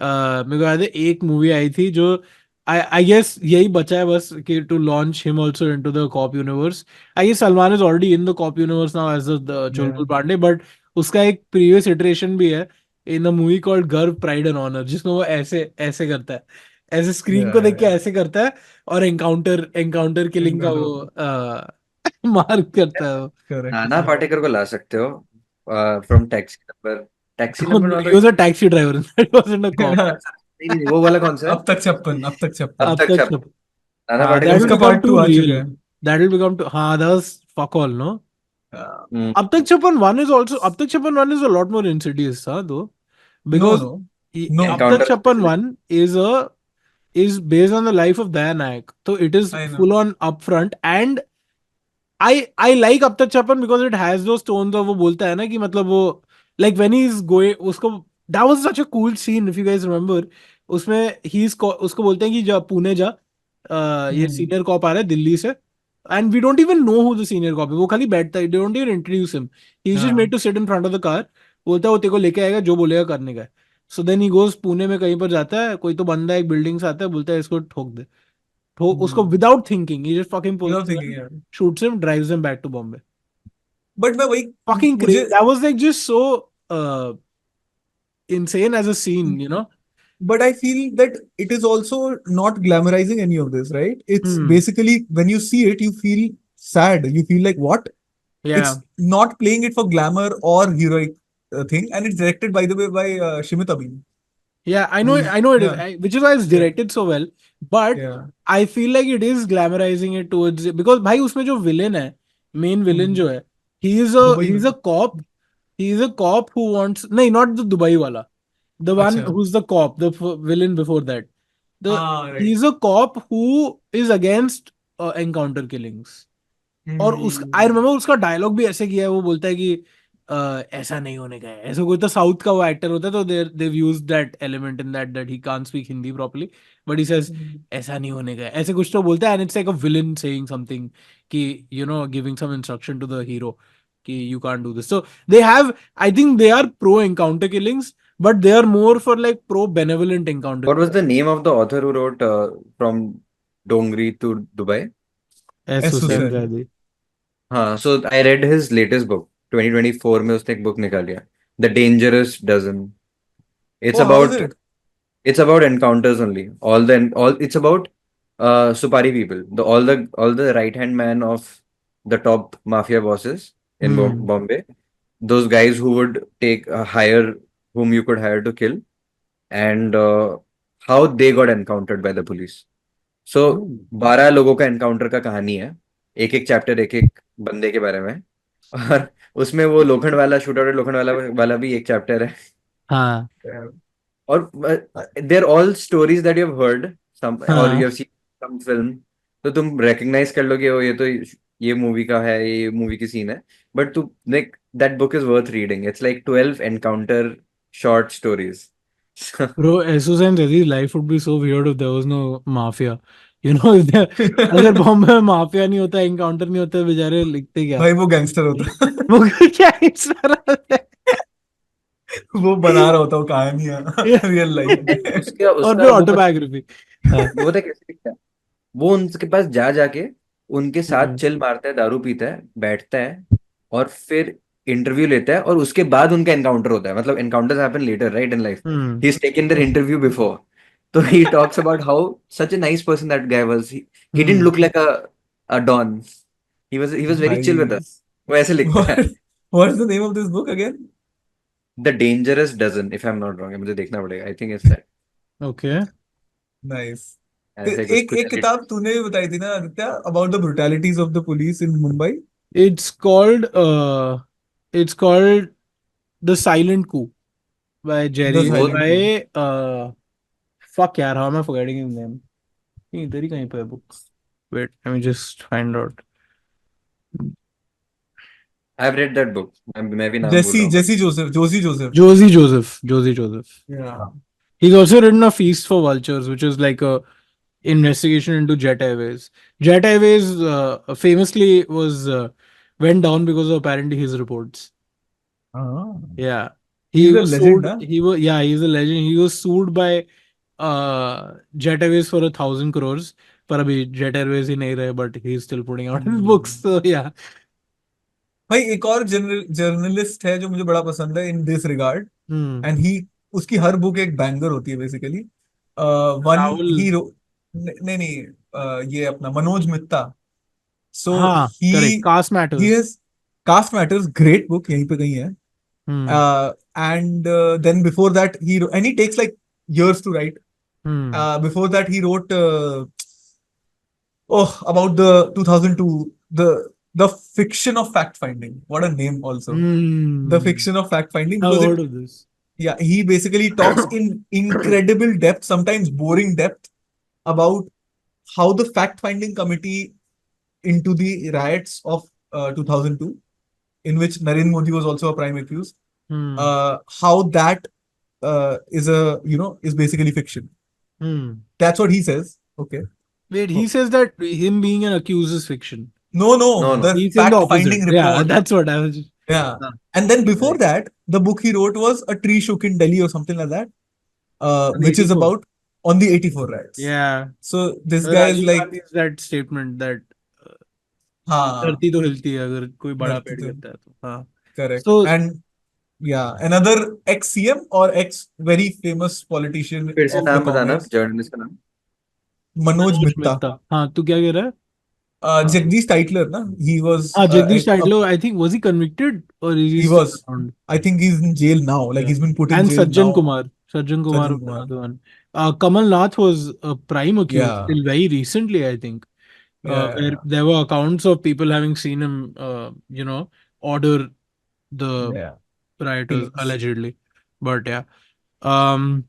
मेरे को याद है एक मूवी आई थी जो आई गेस यही बचा है बस कि to launch him also into the cop universe. I guess Salman is already in the cop universe now as the Chulbul Pandey. But उसका एक प्रीवियस इटरेशन भी है in a movie called Garv pride and honour, जिसमें वो ऐसे ऐसे करता है, ऐसे स्क्रीन को देख के ऐसे करता है और एनकाउंटर किलिंग का वो मार्क करता है वो. नाना पाटेकर को ला सकते हो from taxi number He was a taxi driver. It wasn't a cop. नहीं नहीं, वो वाला कौन सा है? अब तक छप्पन. अब तक अब तक छप छप- नाना that पाटेकर will उसका become part too 2 आ real. चुका है. That will become too. हाँ, that was fuck all, no? हम्म, अब तक छप्पन one is also. अब तक छप्पन one is a lot more insidious, huh? Though, No, because no, no. अब तक Encounter छप्पन specialist. one is based on the life of Dayan Nayak. So it is I know. full on upfront, and I like अब तक छप्पन because it has those tones of वो बोलता है ना कि मतलब वो like when he's going उसको that was such a cool scene if you guys remember. उसमें उसको बोलते हैं कि जा पुणे जा, ये सीनियर कॉप आ रहा है दिल्ली से, and we don't even know who the senior cop है. वो खाली बैठता है, they don't even introduce him, he is just made to sit in front of the car. बोलता है वो तेरे को लेके आएगा, जो बोलेगा करने का है. So then he goes Pune में कहीं पर जाता है, कोई तो बंदा एक बिल्डिंग से आता है, बोलता है इसको ठोक दे. उसको without thinking he just fucking Without thinking, yeah. shoots him, drives him back to Bombay. But मैं वही Fucking मुझे crazy. That was like just so insane as a scene, you know? But I feel that it is also not glamorizing any of this, right? It's Hmm. basically when you see it, you feel sad. You feel like, what? Yeah. It's not playing it for glamour or heroic thing, and it's directed, by the way, by Shimit Abhin. Yeah, I know it is, Yeah. which is why it's directed so well. But Yeah. I feel like it is glamorizing it towards because भाई उसमें जो villain है, main villain जो है, Dubai he's में. a cop. He's a cop who wants no, not the Dubai wala. The one अच्छा. who's the cop, the villain before that. Right. He's a cop who is against encounter killings. और उस I remember उसका dialogue भी ऐसे किया है. वो बोलता है कि ऐसा नहीं होने का है. ऐसा कोई तो साउथ का वो एक्टर होता है, तो they've used that element in that he can't speak Hindi properly, but he says ऐसा नहीं होने का है, ऐसे कुछ तो बोलता है. and it's like a villain saying something कि you know giving some instruction to the hero कि you can't do this. So they have, I think they are pro encounter killings, but they are more for like pro benevolent encounter. What was the name of the author who wrote from Dongri to Dubai? S. Hussain Hussain. Zaidi. हाँ, so I read his latest book 2024 में उसने एक book निकाली है, The Dangerous Dozen. It's Oh, how is about it? it's about encounters only. All it's about Supari people. All the right hand man of the top mafia bosses in Bombay. Those guys who would take hire whom you could hire to kill, and how they got encountered by the police. So 12 लोगों का encounter का कहानी है. एक एक chapter एक एक बंदे के बारे में, और उसमें वो लोखंड वाला शूटर लोखंड वाला भी एक चैप्टर है. हाँ और they're all stories that you've heard some or हाँ. you've seen some film, तो तुम recognize कर लोगे ये तो ये मूवी का है, ये मूवी की सीन है. बट तू like that book is worth reading. It's like 12 encounter short stories. Bro, Hussain Zaidi's life would be so weird if there was no mafia. You know, if अगर बॉम्बे में mafia नहीं होता, encounter नहीं होता, बेचारे लिखते क्या? भाई वो गैंगस्टर होता. वो क्या इंस्टा वो बना रहा होता वो कहानियां रियल लाइफ में. उसका और उसका फिर वो ऑटोबायोग्राफी. वो पता है कैसे लिखता है? वो उनके पास जाके उनके साथ Okay. चिल मारता है, दारू पीता है, बैठता है, और फिर इंटरव्यू लेता है, और उसके बाद उनका एनकाउंटर होता है. मतलब encounters happen later, right, in life. Hmm. He is taken their interview before. तो he talks about how such a nice person that guy was. He didn't Hmm. Look like a don. He was very chill with भाई, us. वो ऐसे लिखता है. what what's the name of this book again? The Dangerous Dozen, if I am not wrong. मुझे देखना पड़ेगा. I think it's that. Okay. Nice. ऐसे कुछ एक कुछ एक किताब तूने भी बताई थी ना Aditya, about the brutalities of the police in Mumbai. It's called The Silent Coup by the Jerry वो. Silent coup. by fuck यार, how am I forgetting his name? ये इधर ही कहीं पे है book. Wait, let me just find out. I have read that book. मैं भी नाम भूल जेसी रहा हूँ but. Jessy Joseph, Josy Joseph. Josie Joseph. Josie Joseph. Yeah. He's also written A Feast for Vultures, which is like a investigation into Jet Airways. Jet Airways famously was went down because of apparently his reports. Ah. Yeah, He's he a was legend, sued. huh? He was yeah, he's a legend. He was sued by Jet Airways for 1,000 crores. पर अभी Jet Airways ही नहीं रहे, but he's still putting out his books. So yeah. भाई एक और journalist है जो मुझे बड़ा पसंद है in this regard, Hmm. And he, उसकी हर बुक एक बैंगर होती है बेसिकली. One Rahul. हीरो. नहीं नहीं, ये अपना मनोज मित्ता. सो हाँ, ही correct. Caste ही matters. Has caste matters, great book, यहीं पे कहीं है. Hmm. And then before that he, and he takes like years to write. Hmm. Before that he wrote about the 2002, the fiction of fact finding. What a name also. The Hmm. fiction of fact finding, I've because it, heard of this. yeah, he basically talks in incredible depth, sometimes boring depth, about how the fact finding committee into the riots of 2002, in which Narendra Modi was also a prime accused, Hmm. how that is basically fiction. Hmm. That's what he says. Okay. Wait, he says that him being an accused is fiction. No, No, no. the He's saying the fact opposite. finding Yeah, report. that's what I was. Yeah. Ah, And then before correct. that, the book he wrote was A Tree Shook in Delhi or something like that, On which is 84. about on the 84 riots. Yeah. So this guy is Rajiv like, Gandhi's that statement that हाँ, धरती तो हिलती है अगर कोई बड़ा धरती पेड़ तो, गिरता है तो हाँ. correct. So And yeah, another ex-CM or ex very famous politician फिर से of the नाम बताना, Congress, जर्नलिस्ट का नाम. Manoj Manoj Mitta. मित्ता. हाँ, तू क्या कह रहा है? Jagdish Titler, na? He was, हाँ, Jagdish Titlo, I think, was he convicted or is he he still was, around? I think he's in jail now. Like Yeah. he's been put in And jail Sajjan now. Kumar. Sajjan Kumar Sajjan was Kumar. another one. Kamal Nath was a prime accused Yeah. till very recently, I think. Where Yeah. there were accounts of people having seen him, order the Yeah. rioters Killings. allegedly. But yeah, um,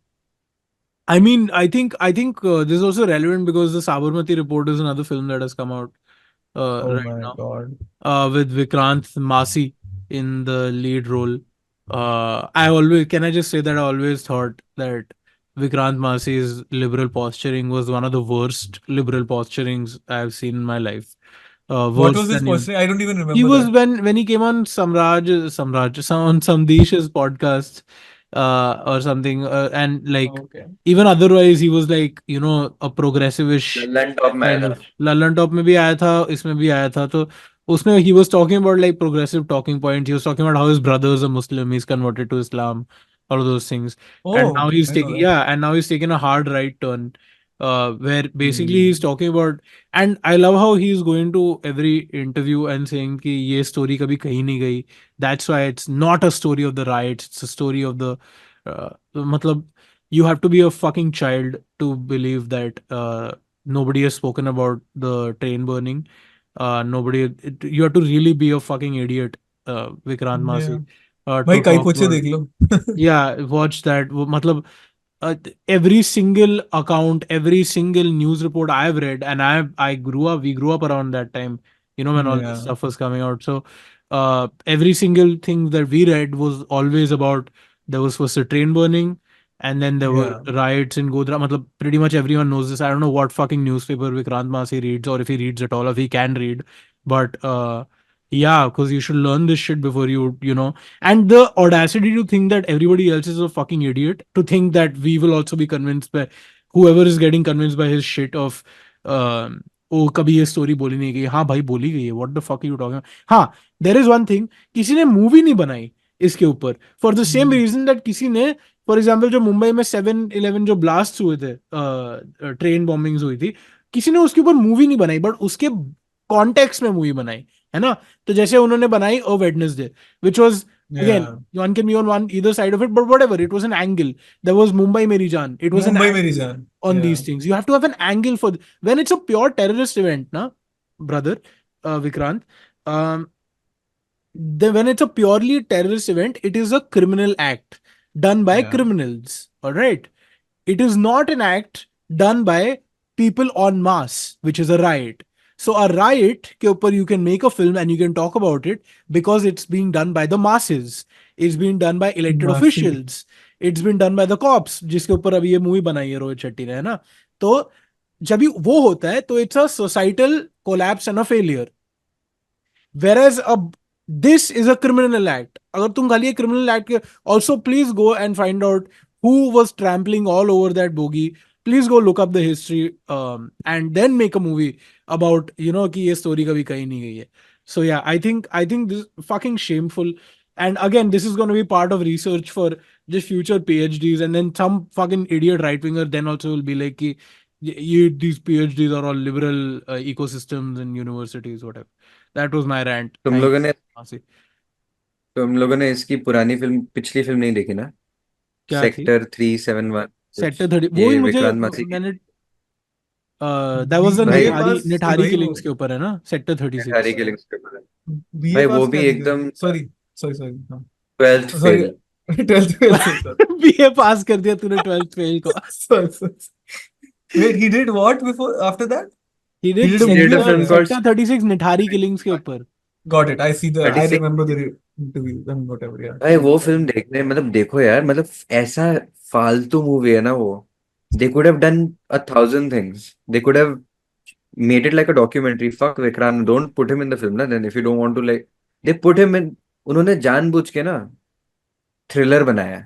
I mean, I think this is also relevant because the Sabarmati Report is another film that has come out Oh right my now God. with Vikrant Masi in the lead role. Can I just say that I always thought that Vikrant Masi's liberal posturing was one of the worst liberal posturings I've seen in my life. What Worse was his than even posture? I don't even he remember was that. when he came on on Samdesh's podcast or something, and like Okay. even otherwise he was like a progressivish Lallan top में आया kind था. of. Lallan top में भी आया था, इसमें भी आया था, तो उसमें he was talking about like progressive talking points. He was talking about how his brother is a Muslim, he's converted to Islam, all of those things, and now Oh, he's I know taking that. and now he's taken a hard right turn, where basically he's Hmm. talking about. And I love how he's going to every interview and saying कि ये story कभी कहीं नहीं गई. That's why it's not a story of the riots. It's a story of the मतलब you have to be a fucking child to believe that nobody has spoken about the train burning. You have to really be a fucking idiot, Vikrant Yeah. Masi, भाई to काई talk पोछे about. देख लो. Yeah, watch that. मतलब every single account, every single news report I've read, and we grew up around that time, when all this Yeah. stuff was coming out. So every single thing that we read was always about there was first a train burning, and then there were Yeah. riots in Godhra. मतलब pretty much everyone knows this. I don't know what fucking newspaper Vikrant Masi reads, or if he reads at all, if he can read, but yeah, because you should learn this shit before and the audacity to think that everybody else is a fucking idiot, to think that we will also be convinced by whoever is getting convinced by his shit of ओ कभी ये story बोली नहीं गई, हाँ भाई बोली गई है, what the fuck you talking. हाँ, देयर इज वन थिंग, किसी ने मूवी नहीं बनाई इसके ऊपर for the same reason that किसी ने, फॉर एग्जाम्पल जो मुंबई में 7/11 जो ब्लास्ट हुए थे, ट्रेन बॉम्बिंग्स हुई थी, किसी ने उसके ऊपर मूवी नहीं बनाई, बट उसके कॉन्टेक्स्ट में मूवी बनाई, है ना। तो जैसे उन्होंने बनाई a Wednesday, which was again Yeah. one can be on one either side of it, but whatever, it was an angle. There was Mumbai Meri Jaan, it was an Mumbai Meri angle Jaan. on Yeah. these things. You have to have an angle for when it's a pure terrorist event, na brother, Vikrant. um when it's a purely terrorist event, it is a criminal act done by Yeah. criminals, all right. It is not an act done by people en masse, which is a riot. So a riot ke upar you can make a film and you can talk about it because it's being done by the masses. It's being done by elected Massive. officials. It's been done by the cops, जिसके ऊपर अभी ये movie बनाई है रोहित शेट्टी ने, है ना। तो जब भी वो होता है तो it's a societal collapse and a failure, whereas this is a criminal act. अगर तुम खाली criminal act के, also please go and find out who was trampling all over that bogie. Please go look up the history, and then make a movie about, कि ये story कभी कहीं नहीं गई है. So yeah, I think this is fucking shameful. And again, this is going to be part of research for just future PhDs, and then some fucking idiot right winger then also will be like, these PhDs are all liberal ecosystems and universities, whatever. That was my rant. तुम Thank लोगों you, ने Asi. तुम लोगों ने इसकी पुरानी film, पिछली film नहीं देखी ना? क्या थी? सेक्टर 371 कुछ, सेक्टर 30, वो ही ये मुझे, विक्रांत मासी की। मैंने that was the भाई BA निठारी पास निठारी भाई वो किलिंग्स के ऊपर है ना, सेक्टर हरी 36। के लिंक्स के ऊपर है। BA भाई वो पास भी क्या थी फिर? एकदम सॉरी सॉरी सॉरी, हाँ 12th sorry, fail. 12th fail से सर। बीए पास कर दिया तूने 12th फेल को। Sorry. Wait, he did what before after that? He He did did a He did movie a after film that? called sector 36 Nithari killings के ऊपर। Got it. I see the. I 36। remember the interview and whatever. Yeah. भाई वो film देखने, मतलब देखो यार, मतलब ऐसा फालतू मूवी है ना वो। They could have done 1,000 things, they could have made it like a documentary. Fuck Vikrant, don't put him in the film ना, then if you don't want to like, they put him in. उन्होंने जानबूझ के ना thriller बनाया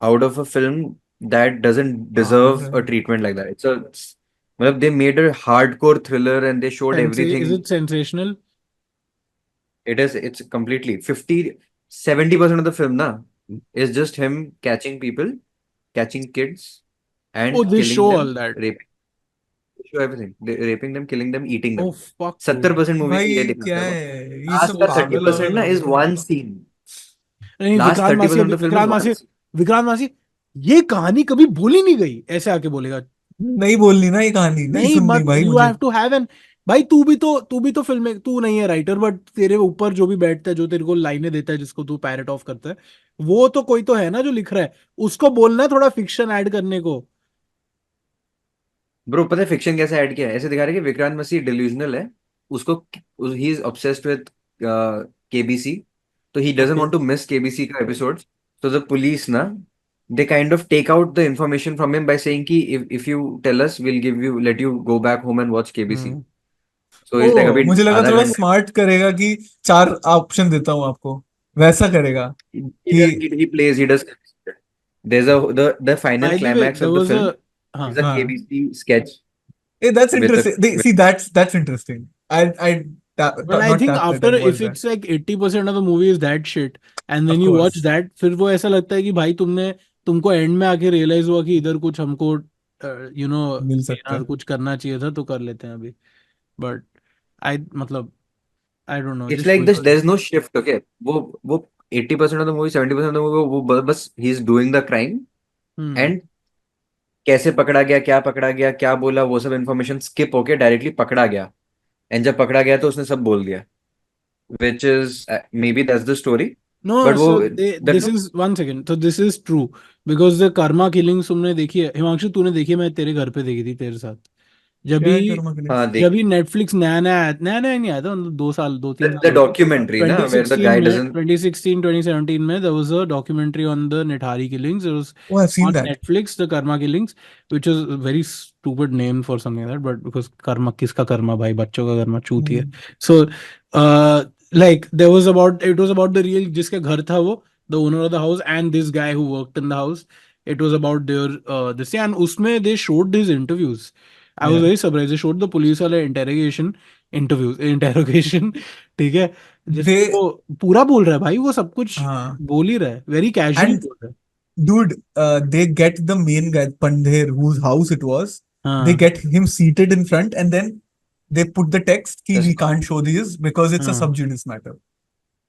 out of a film that doesn't deserve a हाँ, treatment like that. It's a, मतलब they made a hardcore thriller and they showed Is everything. it sensational? It's completely 50-70% of the film na is just him catching people, catching kids Oh, and they killing show them, all that. raping, show everything, raping them, killing them, eating Oh them. fuck, dude. 70% movie भाई में ये ये क्या दिखाता है वो। है, ये लास्ट सब का थर्टी पागल परसेंट वागल ना हो इज गए। One scene. नहीं, last 30% of the film is one scene. Vikrant Massey, ये कहानी कभी बोली नहीं गई, ऐसे आके बोलेगा। नहीं बोलनी ना ये कहानी, नहीं नहीं सुननी मत, भाई यू मुझे। हैव टू हैव एन, भाई तू भी तो फिल्म, तू नहीं है राइटर, बट तेरे ऊपर जो भी बैठता है, जो तेरे को लाइनें देता है, जिसको तू पैरेट ऑफ करता है, वो तो कोई तो है ना जो लिख रहा है, उसको बोलना है थोड़ा फिक्शन ऐड करने को। ब्रो पता है फिक्शन कैसे ऐड किया है? ऐसे दिखा रहे हैं कि विक्रांत मसीह डिल्यूजनल है, उसको, he is obsessed with KBC, तो he doesn't okay. Want to miss KBC का एपिसोड। तो द पुलिस ना, they kind of take out the information from him by saying कि if you tell us we'll give you, let you go back home and watch KBC. Hmm. So he's like ओ अभी मुझे लगा आधा थोड़ा घंटा। Smart करेगा कि 4 option देता हूँ आपको, वैसा करेगा he कि does he plays he does there's a the final by the way, climax there of the was film a, हाँ, is a हाँ, KBC sketch hey, that's with a interesting. See, that's interesting. but I Not think tap that, after, I'd watch if that. it's like 80% of the movie is that shit, and Of then you watch course. that, फिर वो ऐसा लगता है कि भाई तुमको and में आके रियलाइज हुआ कि इधर कुछ हमको मिल सकता देना, है। कुछ करना चाहिए था, तो कर लेते हैं अभी। बट आई मतलब, आई don't no, it's just like going this, on. there's no shift, okay? वो 80% of the movie, 70% of the movie, वो बस he's doing the crime hmm. and कैसे पकड़ा गया, क्या पकड़ा गया, क्या बोला, वो सब इन्फॉर्मेशन स्किप होके डायरेक्टली पकड़ा गया। एंड जब पकड़ा गया तो उसने सब बोल दिया, which is maybe that's the story, No, but वो so that this is one second. So this is true because the Karma killings तुमने देखी है हिमांशु, तूने देखी है, मैं तेरे घर पे देखी थी तेरे साथ। जब क्या भी है कर्मा हाँ कलेक्स? जब देखी। भी नेटफ्लिक्स नया नया नहीं आया था, मतलब 2 साल, 2-3 साल the हो गए। documentary ना where the 2016 guy में, doesn't, 2016 2017 में there was a documentary on the Nithari killings. It was Oh, I've seen on that. Netflix, the Karma killings, which is a very stupid name for something like that, but because Karma किसका कर्मा भाई, बच्चों का कर्मा चूती है। Hmm. So like there was about, it was about the real जिसके घर था वो, the owner of the house and this guy who worked in the house. It was about their this, and उसमें they showed his interviews. I was Yeah. Very surprise, they showed the police वाले interrogation ठीक है, जिसमें They, वो पूरा बोल रहा है भाई, वो सब कुछ हाँ. बोल ही रहा है, वेरी कैजुअली And बोल रहा है। dude, they get the main guy, Pandher, whose house it was. They हाँ get him seated in front, and then they put the text कि we चश्मा can't show these because it's a हाँ sub judice matter.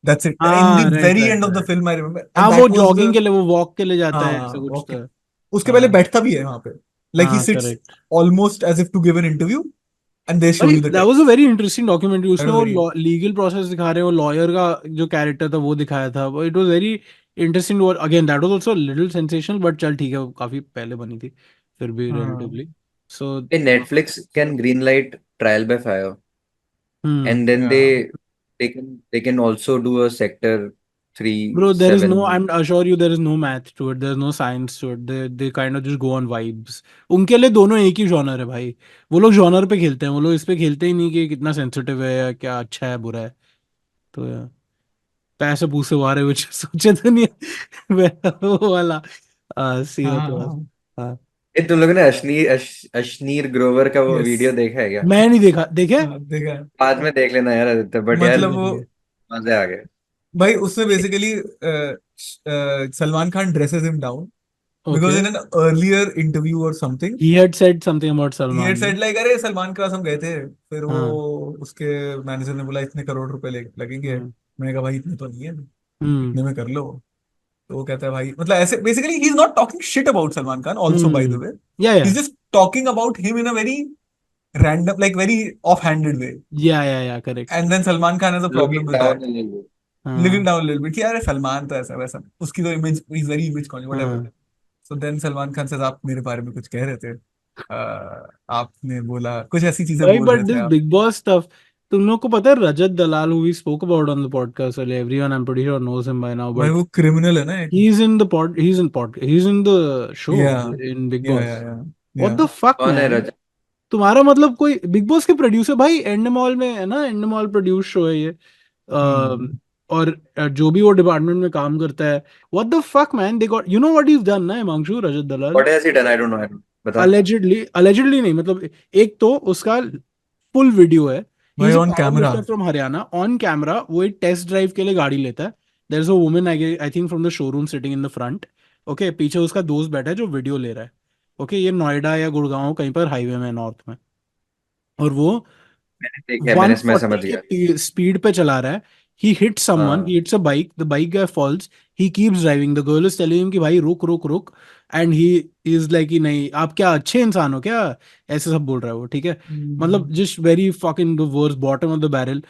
That's it. In the हाँ, right very right end of the right. film, I remember, हाँ and वो that was jogging the, के लिए, वो walk के लिए जाता है, ऐसा हाँ, कुछ okay. था। उसके पहले हाँ बैठता भी है वहां पे, like he हाँ sits correct. almost as if to give an interview, and they show भाई you the that was a text. Very interesting documentary, That उसमें was very, वो लीगल प्रोसेस दिखा रहे हैं, वो लॉयर का जो कैरेक्टर था वो दिखाया था, वो it was very interesting. Again that was also little sensational, but चल ठीक है, वो काफी पहले बनी थी फिर भी हाँ. Relatively. So Netflix can greenlight Trial by Fire, hmm, and then Yeah. they can also do a Sector bro, there is no, 3-7. I'm assure you there is no math to it, there is no science to it, they kind of just go on vibes। उनके लिए दोनों एक ही genre है भाई, वो लोग genre पे खेलते हैं, वो लोग इस पे खेलते ही नहीं कि कितना सेंसिटिव है या क्या अच्छा है बुरा है। तो यार पैसे पूसे वारे कुछ सोचे तो नहीं है। वो वाला सीन है थोड़ा हाँ. सा। हाँ ये तुम लोगों ने अश्नीर ग्रोवर का वो वीडियो Yes. देखा है क्या? मैं नहीं देखा, देखे? हाँ, देखा है. बाद में देख लेना यार आदित्य, बट यार मतलब ठीक है वो, ठीक है। मजे आ गए। भाई उसमें basically Salman Khan dresses him down because okay, in an earlier interview or something he had said something about he had Salman ना। said like, अरे सलमान के पास हम गए थे, फिर वो हाँ उसके मैनेजर ने बोला इतने करोड़ रुपए लगेंगे, हाँ मैंने कहा भाई इतने तो नहीं है, हम्म इतने में कर लो। तो वो कहता है भाई, मतलब ऐसे basically he is not talking shit about Salman Khan also, by the way, he yeah is just talking about him in a very random, like very off-handed way, yeah correct. and then Salman Khan has a problem looking with down that, a little bit. living हाँ down a little bit कि यार सलमान तो ऐसा वैसा, उसकी तो image, is very image conscious whatever. हाँ so then Salman Khan से आप मेरे बारे में कुछ कह रहे थे, आपने बोला कुछ ऐसी चीजें भाई, बोल बट रहे थे दिस आप। बिग बॉस स्टफ, तुम लोग को पता है Rajat Dalal, who we spoke about on the podcast, everyone I am pretty sure knows him by now, भाई बट वो क्रिमिनल है ना एक। he's in the pod, he's in the show या in Big या Boss। या या What या the fuck कौन है man? रजत? तुम्हारा मतलब कोई बिग बॉस के प्रोड्यूसर भाई, एंडमॉल में है ना, एंडमॉल प्रोड्यूस शो है ये। हम्म और जो भी वो डिपार्टमेंट में काम करता है, what the fuck man, they got, you know what is done ना Himanshu, Rajat Dalal. What has he done? I don't know, बता। अलेजिडली नहीं, मतलब एक तो उसका फुल वीडियो है, ही भाई is a on power camera. Lifter from Haryana, on camera वो एक टेस्ट ड्राइव के लिए गाड़ी लेता है, there is a woman I think from the showroom sitting in the front, okay, पीछे उसका दोस्त बैठा है जो वीडियो ले रहा है, ओके, ये नोएडा या गुड़गांव कहीं पर हाईवे में नॉर्थ में, और वो मैंने देखा है, मैं 140 समझ गया। की स्पीड पे चला रहा है, he hits someone, he हाँ, hits a bike, the bike guy falls, he keeps driving, the girl is telling him कि भाई रुक रुक रुक, and he is like कि नहीं आप क्या अच्छे इंसान हो क्या, ऐसे सब बोल रहा है वो, ठीक है, मतलब just very fucking the worst, bottom of the barrel।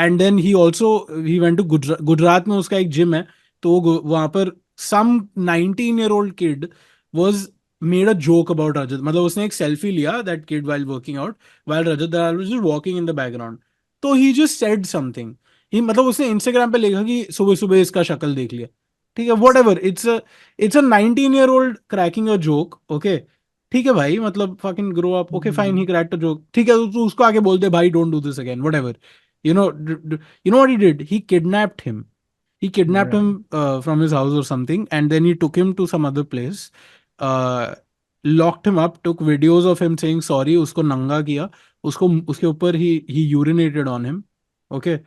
And then he also he went to Gujarat में उसका एक जिम है, तो वो वहां पर some 19-year-old kid was made a joke about Rajat, मतलब उसने एक सेल्फी लिया that kid while working out while Rajat Dalal was just walking in the background, तो ही जस्ट सेड समथिंग, ही मतलब उसने इंस्टाग्राम पे लिखा कि सुबह सुबह इसका शक्ल देख लिया, ठीक है, what ever, it's a 19-year-old cracking a joke, okay, ठीक है भाई, मतलब fucking grow up, okay fine, he cracked a joke, ठीक है, तो उसको आगे बोलते भाई don't do this again, what ever, you know, you know what he did, he kidnapped या him from his house or something, and then he took him to some other place, uh, locked him up, took videos of him saying sorry, उसको नंगा किया, उसको उसके ऊपर he urinated on him, okay,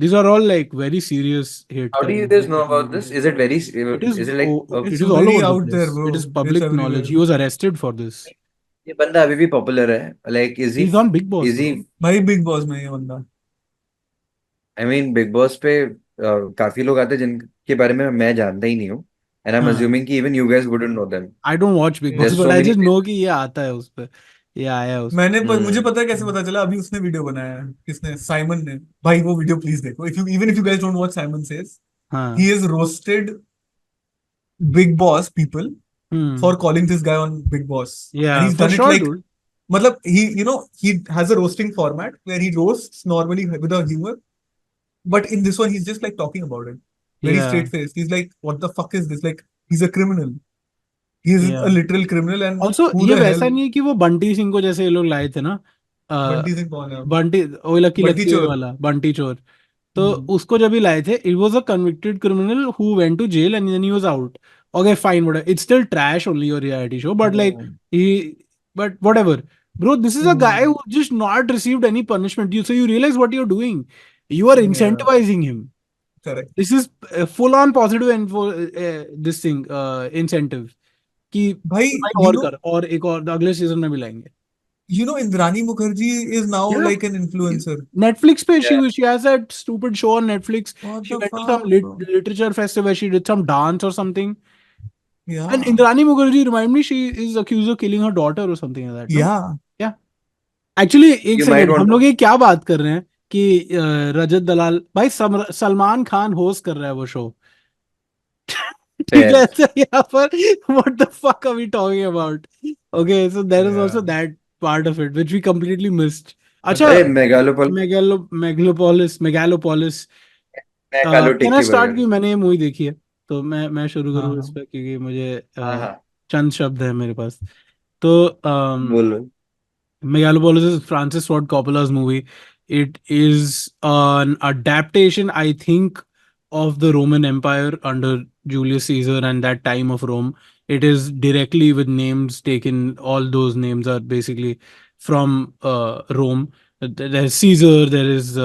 these are all like very serious hate how do you crimes guys that know about happened. this? Is it very, It is is it like it's it is all very over the out there place, bro, it is it's public knowledge, everywhere। he was arrested for this, ये बंदा अभी भी popular है? Like he's on Big Boss is he bro। भाई big boss में ये बंदा। I mean big boss पे काफी लोग आते हैं जिनके बारे में मैं जानता ही नहीं हूँ, एंड आई एम हाँ, अज्यूमिंग कि even you guys wouldn't know them. I don't watch Big there Boss, are but so I many just know people. कि ये आता है उस पे, ये आया है उस पे। मुझे हम्म। पता है कैसे पता चला, अभी उसने वीडियो बनाया है, किसने, साइमन ने। भाई वो वीडियो प्लीज देखो, if you, even if you guys don't watch Simon says, हाँ he is roasted Bigg Boss people hmm, for calling this guy on Big Boss, and yeah he's for done it sure like, dude, matlab he, you know, he has a roasting format where he roasts normally with a humor, but in this one he's just like talking about it, very yeah straight faced. He's like, what the fuck is this? Like he's a criminal. He's a yeah। literal criminal, and also who ये the hell? वैसा नहीं है कि वो बंटी सिंह को जैसे ये लोग लाए थे ना, बंटी सिंह कौन है? बंटी, ओ लकी बंटी लकी चोर। वाला बंटी चोर, तो हम्म, उसको जब ही लाए थे, it was a convicted criminal who went to jail and then he was out, okay fine, what it's still trash only your reality show, but like हाँ, he but whatever. Bro, this is a guy Hmm. who just not received any punishment. So you realize what you're doing. You are Yeah, incentivizing him. correct. This is full on positive info, this thing, incentive कि Bhai, भाई और कर, और एक और अगले season में भी लाएंगे. Indrani Mukherjee is now Yeah. like an influencer. Netflix पे Yeah. she has that stupid show on Netflix. What She the went to some fuck, bro? literature festival. She did some dance or something. And Yeah, Indrani Mukherjee, remind me, she is accused of killing her daughter or something like that. No? yeah. Yeah. Actually, एक You might second, want हम to लोग ये क्या बात कर रहे हैं कि रजत दलाल भाई, सलमान खान होस्ट कर रहा है वो शो. ठीक है, fair. तो यहाँ पर what the fuck are we talking about? Okay, so there is also Yeah. that part of it which we completely missed. अच्छा, अरे मेगालोपॉल मेगालोपोलिस. कैन आई मेगालोटिक स्टार्ट, बर्गर. की मैंने ये मूवी देखी है, तो मैं शुरू हाँ करूँ इस हाँ पर, क्योंकि मुझे हाँ हाँ चंद शब्द है मेरे पास. तो बोलो. Megalopolis is Francis Ford Coppola's movie. It is an adaptation, I think, of the Roman Empire under Julius Caesar and that time of Rome. It is directly with names taken. All those names are basically from Rome. There's Caesar. There is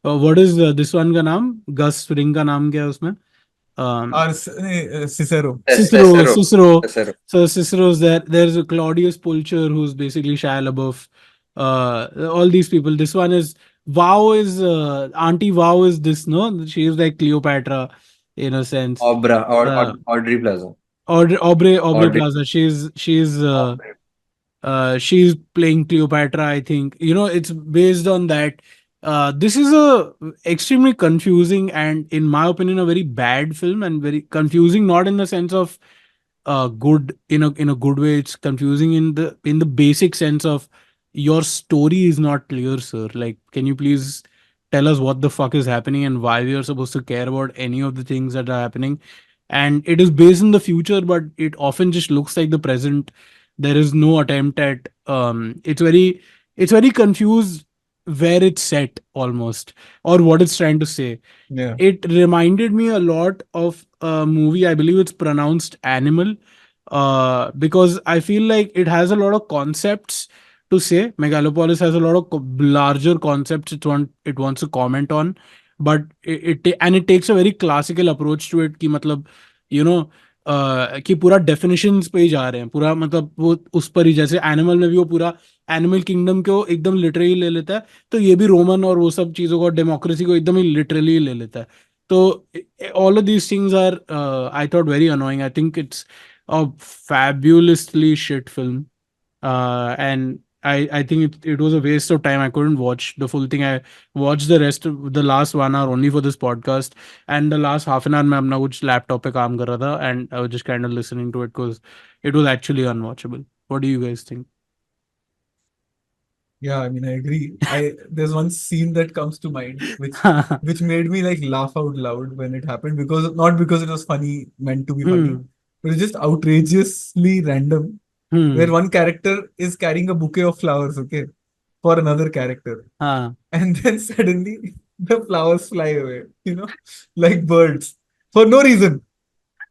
what is this one का नाम? Gus Fring का नाम क्या है उसमें? Um, और Cicero. Cicero, सेसरो. Cicero. सेसरो. So Cicero's there. There's a Claudius Pulcher who's basically Shia LaBeouf. All these people. This one is Wow is Auntie Wow is this, no? She is like Cleopatra in a sense. ऑब्रा Uh, Audrey plaza. Aubrey Audrey. Plaza. She's playing Cleopatra, I think. It's based on that. This is a extremely confusing and, in my opinion, a very bad film, and very confusing, not in the sense of good, in a good way. It's confusing in the basic sense of your story is not clear, sir. Like, can you please tell us what the fuck is happening and why we are supposed to care about any of the things that are happening? And it is based in the future, but it often just looks like the present. There is no attempt at it's very confused where it's set, almost, or what it's trying to say. Yeah. It reminded me a lot of a movie, I believe it's pronounced Animal, because I feel like it has a lot of concepts to say. Megalopolis has a lot of larger concepts it wants to comment on, but it takes a very classical approach to it, कि मतलब, you know, कि पूरा definitions पे ही जा रहे हैं, पूरा मतलब वो उस पर ही, जैसे एनिमल में भी वो पूरा एनिमल किंगडम को एकदम लिटरली ले लेता है, तो ये भी रोमन और वो सब चीजों को, डेमोक्रेसी को एकदम ही लिटरली ले लेता है. तो all of these things are, I thought, very annoying. I think it's a fabulously shit film, and I think it was a waste of time. I couldn't watch the full thing. I watched the rest of the last 1 hour only for this podcast, and the last half an hour मैं अपना कुछ laptop पे काम कर रहा था, and I was just kind of listening to it because it was actually unwatchable. What do you guys think? Yeah, I mean, I agree. There's one scene that comes to mind which made me like laugh out loud when it happened, because not because it was funny, meant to be funny, Hmm. but it's just outrageously random. Where Hmm. one character is carrying a bouquet of flowers, okay, for another character, हाँ. and then suddenly the flowers fly away, like birds, for no reason.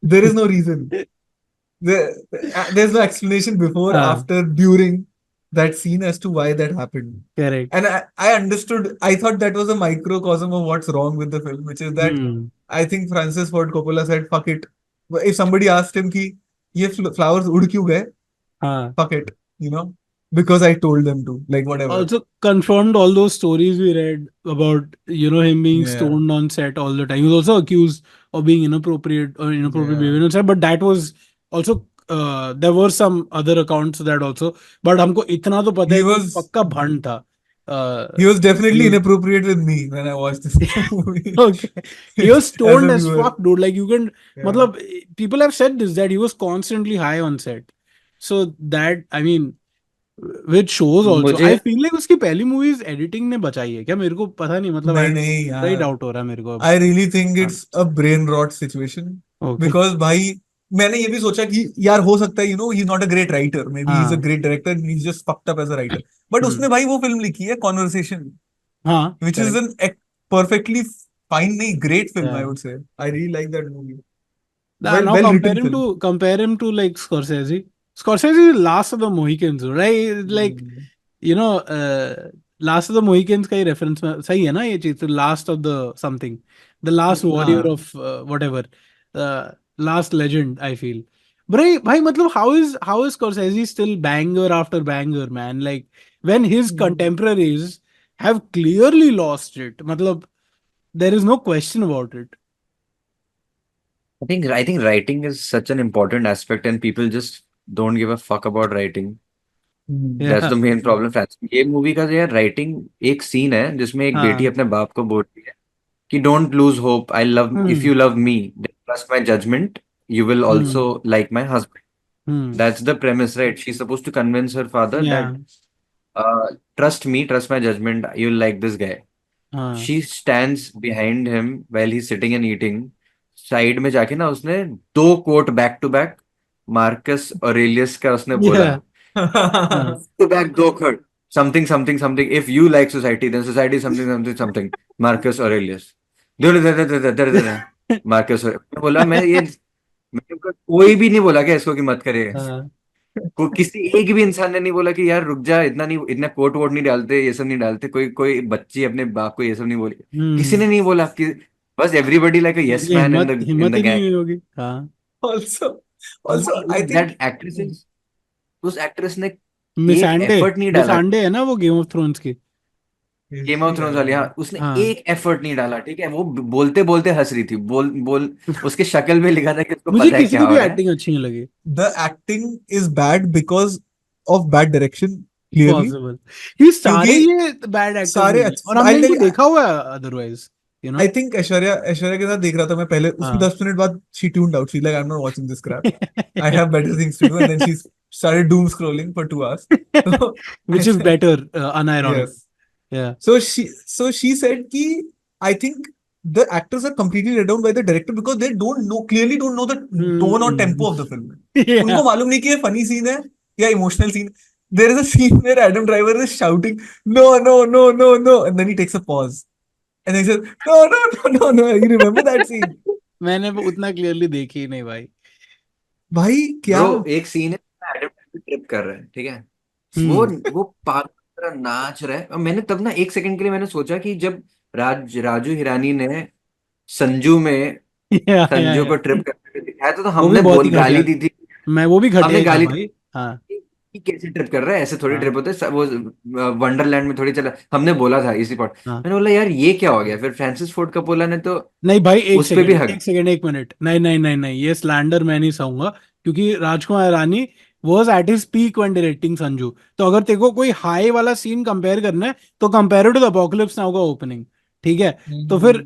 There is no reason. There's no explanation before, हाँ. after, during that scene as to why that happened. Correct. And I understood, I thought that was a microcosm of what's wrong with the film, which is that Hmm. I think Francis Ford Coppola said, fuck it. If somebody asked him, ki, ye flowers उड़ क्यों गए? हाँ. Fuck it, because I told them to, like, whatever. Also confirmed all those stories we read about, him being Yeah, stoned on set all the time. He was also accused of being inappropriate yeah. behavior on set, but that was also, there were some other accounts of that also. But हमको इतना तो पता He है कि was पक्का भंड था. he was He definitely was inappropriate with me when I watched this movie okay. He was as stoned a as viewer. fuck, dude. Like, you can, Yeah. मतलब, people have said this, that he was constantly high on set. So that, I mean, with shows also, मुझे I feel like उसकी पहली movies editing ने बचाई है क्या, मेरे को पता नहीं, मतलब नहीं नहीं पूरा ही यार, डाउट हो रहा है मेरे को अब. I really think हाँ. it's a brain rot situation, okay. because भाई मैंने ये भी सोचा कि यार हो सकता है, he's not a great writer, maybe he's a हाँ. great director and he's just fucked up as a writer, but हम्म. उसने भाई वो फिल्म लिखी है Conversation, हाँ. which is correct. an perfectly fine, नहीं, great film, I Yeah. would say. I really like that movie. Now Well compare written him film. to compare him to like Scorsese. Scorsese is last of the Mohicans, right? Like, you know, last of the Mohicans का ही reference में सही है ना ये चीज? Last of the something, the last warrior हाँ. of whatever, last legend. I feel. भाई मतलब how is Scorsese still banger after banger, man? Like when his contemporaries have clearly lost it. मतलब there is no question about it. I think writing is such an important aspect, and people just don't give a fuck about writing. That's Yeah. the main problem. ये movie का जो यार writing, एक scene है जिसमें एक बेटी हाँ. अपने बाप को बोलती है कि don't lose hope, I love, if Hmm. You love me trust my judgement, you will also Hmm. like my husband. Hmm. That's the premise, right? She's supposed to convince her father that Yeah. trust me, trust my judgment, you'll like this guy. हाँ. She stands behind him while he's sitting and eating. Side में जाके ना उसने दो quote back to back Marcus Aurelius का उसने बोला, Yeah. हाँ. to back दो quote, something something something, if you like society then society is something something something, Marcus Aurelius, Marcus मैं बोला, मैंने कोई भी नहीं बोला क्या इसको कि मत करे, हाँ. किसी एक भी इंसान ने नहीं बोला कि यार रुक जा, इतना नहीं, इतना कोट वोट नहीं डालते, ये सब नहीं डालते, कोई कोई बच्ची अपने बाप को ये सब नहीं बोली, किसी हम्म. ने नहीं बोला कि, बस एवरीबडी लाइक अ यस ये मैन इन हिम्मत द हिम्मत ही नहीं गैंग। हुई होगी. हाँ. Also, also, I think that actress, उस एक्ट्रेस ने एक मिसांडे. एफर्ट नहीं डाला, मिसांडे है ना वो गेम ऑफ थ्रोन्स की. गेम ऑफ थ्रोन्स वाली, हाँ, उसने हाँ. एक एफर्ट नहीं डाला, ठीक है, वो बोलते बोलते हंस रही थी, बोल बोल, उसके शक्ल में लिखा था कि उसको मुझे पता है किसी क्या की हो भी रहा है। एक्टिंग अच्छी नहीं लगी. the acting is bad because of bad direction, clearly. Possible. ये सारे क्योंकि ये बैड एक्टर्स सारे हैं और हमने I'll tell इनको you, देखा हुआ है otherwise, you know. I think Aishwarya के साथ देख रहा था मैं पहले, उसके हाँ. 10 मिनट बाद she tuned out. She's like, I'm not watching this crap. I have better things to do. And then she started doom scrolling for 2 hours. So I Which is said, better, unironic. yes. Yeah. So she said कि I think the actors are completely let down by the director because they clearly don't know the tone or tempo of the film. Yeah. उनको मालूम नहीं कि ये funny scene है या emotional scene. There is a scene where Adam Driver is shouting, no, no, no, no, no, and then he takes a pause. And then he says, no, no, no, no, no. You remember that scene? मैंने वो उतना clearly देखी ही नहीं भाई. भाई क्या? Bro एक scene है, एडम ट्रिप कर रहा है, ठीक है, वो हम्म. वो पागल की तरह नाच रहा है, और मैंने तब ना एक सेकंड के लिए मैंने सोचा कि जब राजू हिरानी ने संजू में या संजू को ट्रिप करते हुए दिखाया था, तो वो भी हमने बहुत ही बोल गाली घटिया. दी थी, मैं वो भी घटिया हमने ही था गाली भाई. हाँ. कि कैसे ट्रिप कर रहा है, ऐसे थोड़ी हाँ. ट्रिप होते है, वो वंडरलैंड में थोड़ी चला, हमने बोला था इसी पॉट, हाँ. मैंने बोला यार ये क्या हो गया, फिर फ्रांसिस फोर्ड कपोला ने तो नहीं भाई, एक उस पे भी सेकंड हक, एक सेकंड एक मिनट. नहीं नहीं नहीं नहीं, ये स्लैंडर मैं नहीं सहूंगा क्योंकि Rajkumar Hirani was at his peak when directing Sanju. तो अगर तेरे को कोई हाई वाला सीन कंपेयर करना है तो compare to the Apocalypse Now का ओपनिंग. ठीक है. तो फिर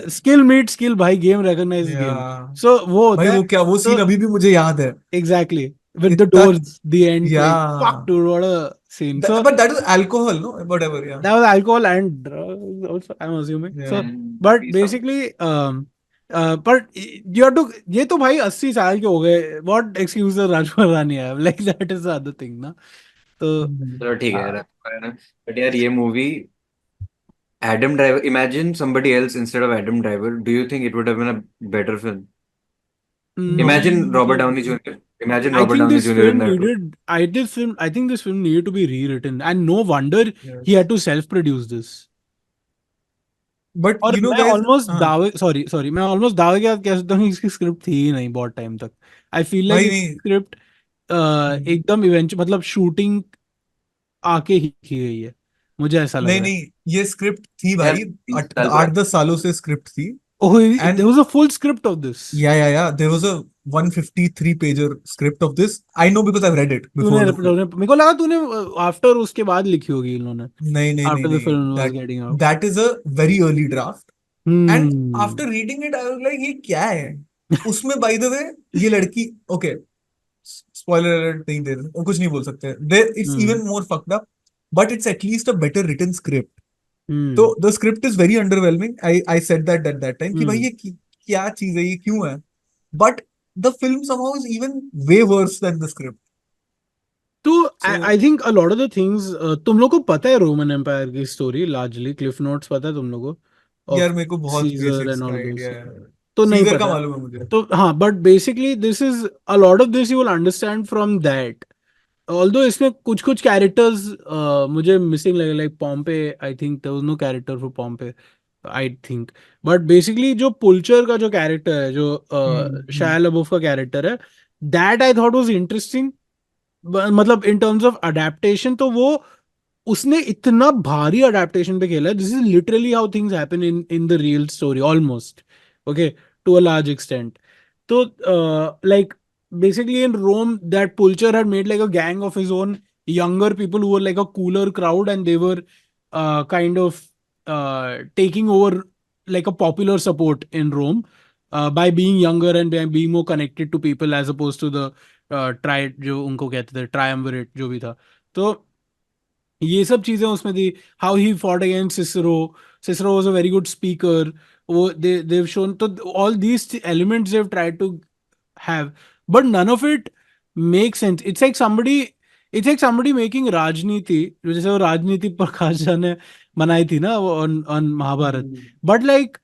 स्किल मीट स्किल भाई, game recognise game. Yeah. So वो भाई होता है. वो क्या, वो सीन तो अभी भी मुझे याद है. एग्जैक्टली विद द इतना, Doors the end, like fuck yeah. Dude, what a scene. So But that was alcohol, no? Whatever, yeah. that was alcohol and drugs also, I'm assuming. So Yeah. but basically but you have to, ये तो भाई 80 साल के हो गए. what excuse does Rajkumar Rani have? Like that is the other thing ना. तो चलो ठीक है यार, बट यार ये movie, Adam Driver, imagine somebody else instead of Adam Driver, do you think it would have been a better film? no, Imagine Robert Downey Jr. Imagine I Robert think Downey this Jr. in film that role. needed I think this film needed to be rewritten, and no wonder Yes. he had to self-produce this. But और you know, मैं guys, almost दावे sorry मैं almost दावे के साथ कह सकता हूँ कि इसकी स्क्रिप्ट थी ही नहीं बहुत टाइम तक. आई फील लाइक भाई इसकी नहीं. स्क्रिप्ट एकदम इवेंट मतलब शूटिंग आके ही की गई है, मुझे ऐसा लग नहीं रहा है. नहीं, ये स्क्रिप्ट थी यार भाई. 20 साल बाद 8-10 सालों से स्क्रिप्ट थी. Oh, And there was a full script of this. yeah, there was a 153 pager script of this. I know because I've read it before the film. मेरे को लगा तूने आफ्टर उसके बाद लिखी होगी इन्होंने. नहीं नहीं नहीं After the नहीं. film was That getting out. that is a very early draft. And Hmm. after reading it, I was like, ये क्या है? उसमें by the way, ये लड़की, okay, spoiler alert नहीं दे रहे, कुछ नहीं बोल सकते. It's Hmm. even more fucked up, but it's at least a better written script. Hmm. तो the script is very underwhelming. I said that at that time कि भाई Hmm. ये क्या चीज है, ये क्यों है? But the film somehow is even way worse than the script. तो So I think a lot of the things, तुम लोग को पता है रोमन एम्पायर की स्टोरी लार्जली, क्लिफ नोट्स पता है तुम लोग को, यार ऑफ मेरे को बहुत सीजर basics एंड का ऑल idea दोस. है. तो नहीं सीजर का पता। मालूम है मुझे। तो हाँ, but basically this is a lot of this you will understand from that. Although इसमें कुछ कुछ कैरेक्टर्स मुझे मिसिंग लगे, like Pompey, I think there was no character for Pompey, I think. But basically जो पुलचर का जो character है, जो हम्म। शाया लबूफ का कैरेक्टर है, that I thought was interesting. मतलब इन टर्म्स ऑफ अडेप्टेशन, तो वो उसने इतना भारी अडेप्टेशन पे खेला है। This is literally how things happen in in the real story almost, okay, to a large extent. तो like basically in Rome, that Pulcher had made like a gang of his own younger people who were like a cooler crowd, and they were kind of taking over like a popular support in Rome by being younger and by being more connected to people as opposed to the tri जो उनको कहते थे triumvirate जो भी था। तो ये सब चीजें उसमें थी। How he fought against Cicero, Cicero was a very good speaker. वो they've shown, तो all these elements they've tried to have, but none of it makes sense. It's like somebody making राजनीति, जो जैसे वो राजनीति प्रकाश झा ने बनाई थी ना, वो on महाभारत। But like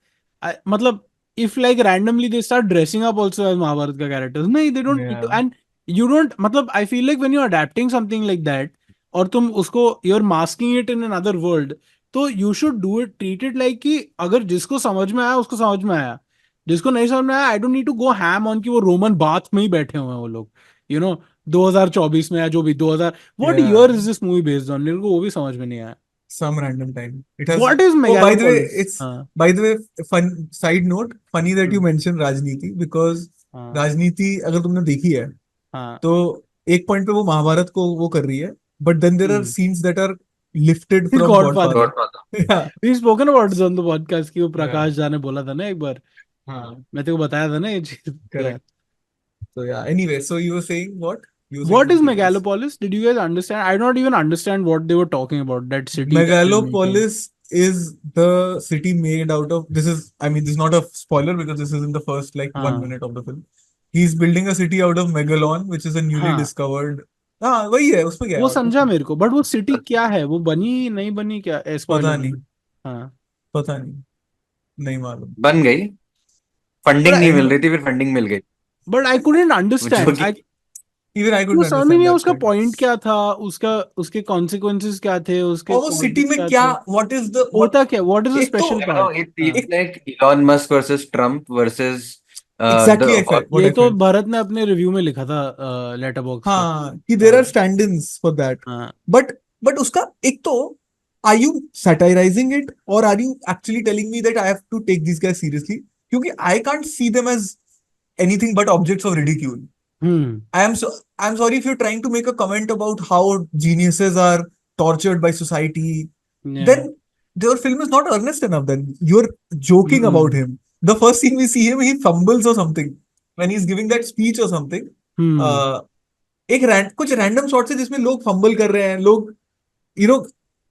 मतलब if like randomly they start dressing up also as Mahabharat का characters, नहीं, they don't need to, Yeah. and you don't, मतलब I feel like when you're adapting something like that, और तुम उसको you're masking it in another world, तो you should do it, treat it like कि अगर जिसको समझ में आया उसको समझ में आया, जिसको नहीं समझ में आया, I don't need to go ham on कि वो रोमन बाथ में ही बैठे हुए हैं वो लोग, यू नो 2024 में या जो भी 2000, what Yeah. Year is this movie based on, मेरे को वो भी समझ में नहीं आया। Some random time. It has. What is Oh, by the way, megalopolis? it's हाँ by the way, fun side note, funny that you hmm, mentioned Rajniti because हाँ Rajniti अगर तुमने देखी है हाँ तो एक पॉइंट पे वो महाभारत को वो कर रही है, but then there are scenes that are lifted from Godfather. Godfather. Godfather. Yeah. We spoken about on the podcast की वो Yeah. प्रकाश झा ने बोला था ना एक बार, हाँ. मैं तेरे को बताया था ना ये चीज। Correct. So yeah. Anyway, so you were saying what? You were saying What is something else. megalopolis? Did you guys understand? I don't even understand what they were talking about, that city that they're making. Megalopolis is the city made out of. This is, I mean, this is not a spoiler because this is in the first like 1 minute of the film. He's building a city out of Megalon, which is a newly हाँ, discovered. हाँ वही है, उसमें क्या वो है और कुछ समझा नहीं. मेरे को, बट वो सिटी क्या है, वो बनी नहीं बनी, क्या पता स्पॉइलर नहीं, में? हाँ, पता नहीं, नहीं मालूम. बन गई, बट फंडिंग नहीं And मिल रही थी, फिर फंडिंग मिल गई। बट आई कुडंट जो अंडरस्टैंड, कि आई even I वो couldn't समझ में understand नहीं आया that उसका point. पॉइंट क्या था, उसका उसके कॉन्सिक्वेंसेस क्या थे, उसके और वो सिटी क्वालिटीज में क्या क्या, थे, what is the what? होता क्या, व्हाट इज द एक तो स्पेशल नो, पार्ट? हाँ, it's like Elon Musk versus Trump versus exactly I the felt what ये I तो felt. भरत ने अपने रिव्यू में लिखा था लेटरबॉक्स पे। हाँ कि there are हाँ stand-ins for that. हाँ But उसका एक तो, are you satirizing it or are you actually telling me that I have to take these guys seriously? क्योंकि I can't see them as anything but objects of ridicule. Hmm I'm sorry if you're trying to make a comment about how geniuses are tortured by society, yeah, then your film is not earnest enough. Then you're joking about hmm him. The first scene we see him, he fumbles or something when he's giving that speech or something. Hmm Uh, कुछ random shots है जिसमें लोग fumble कर रहे हैं, लोग, you know,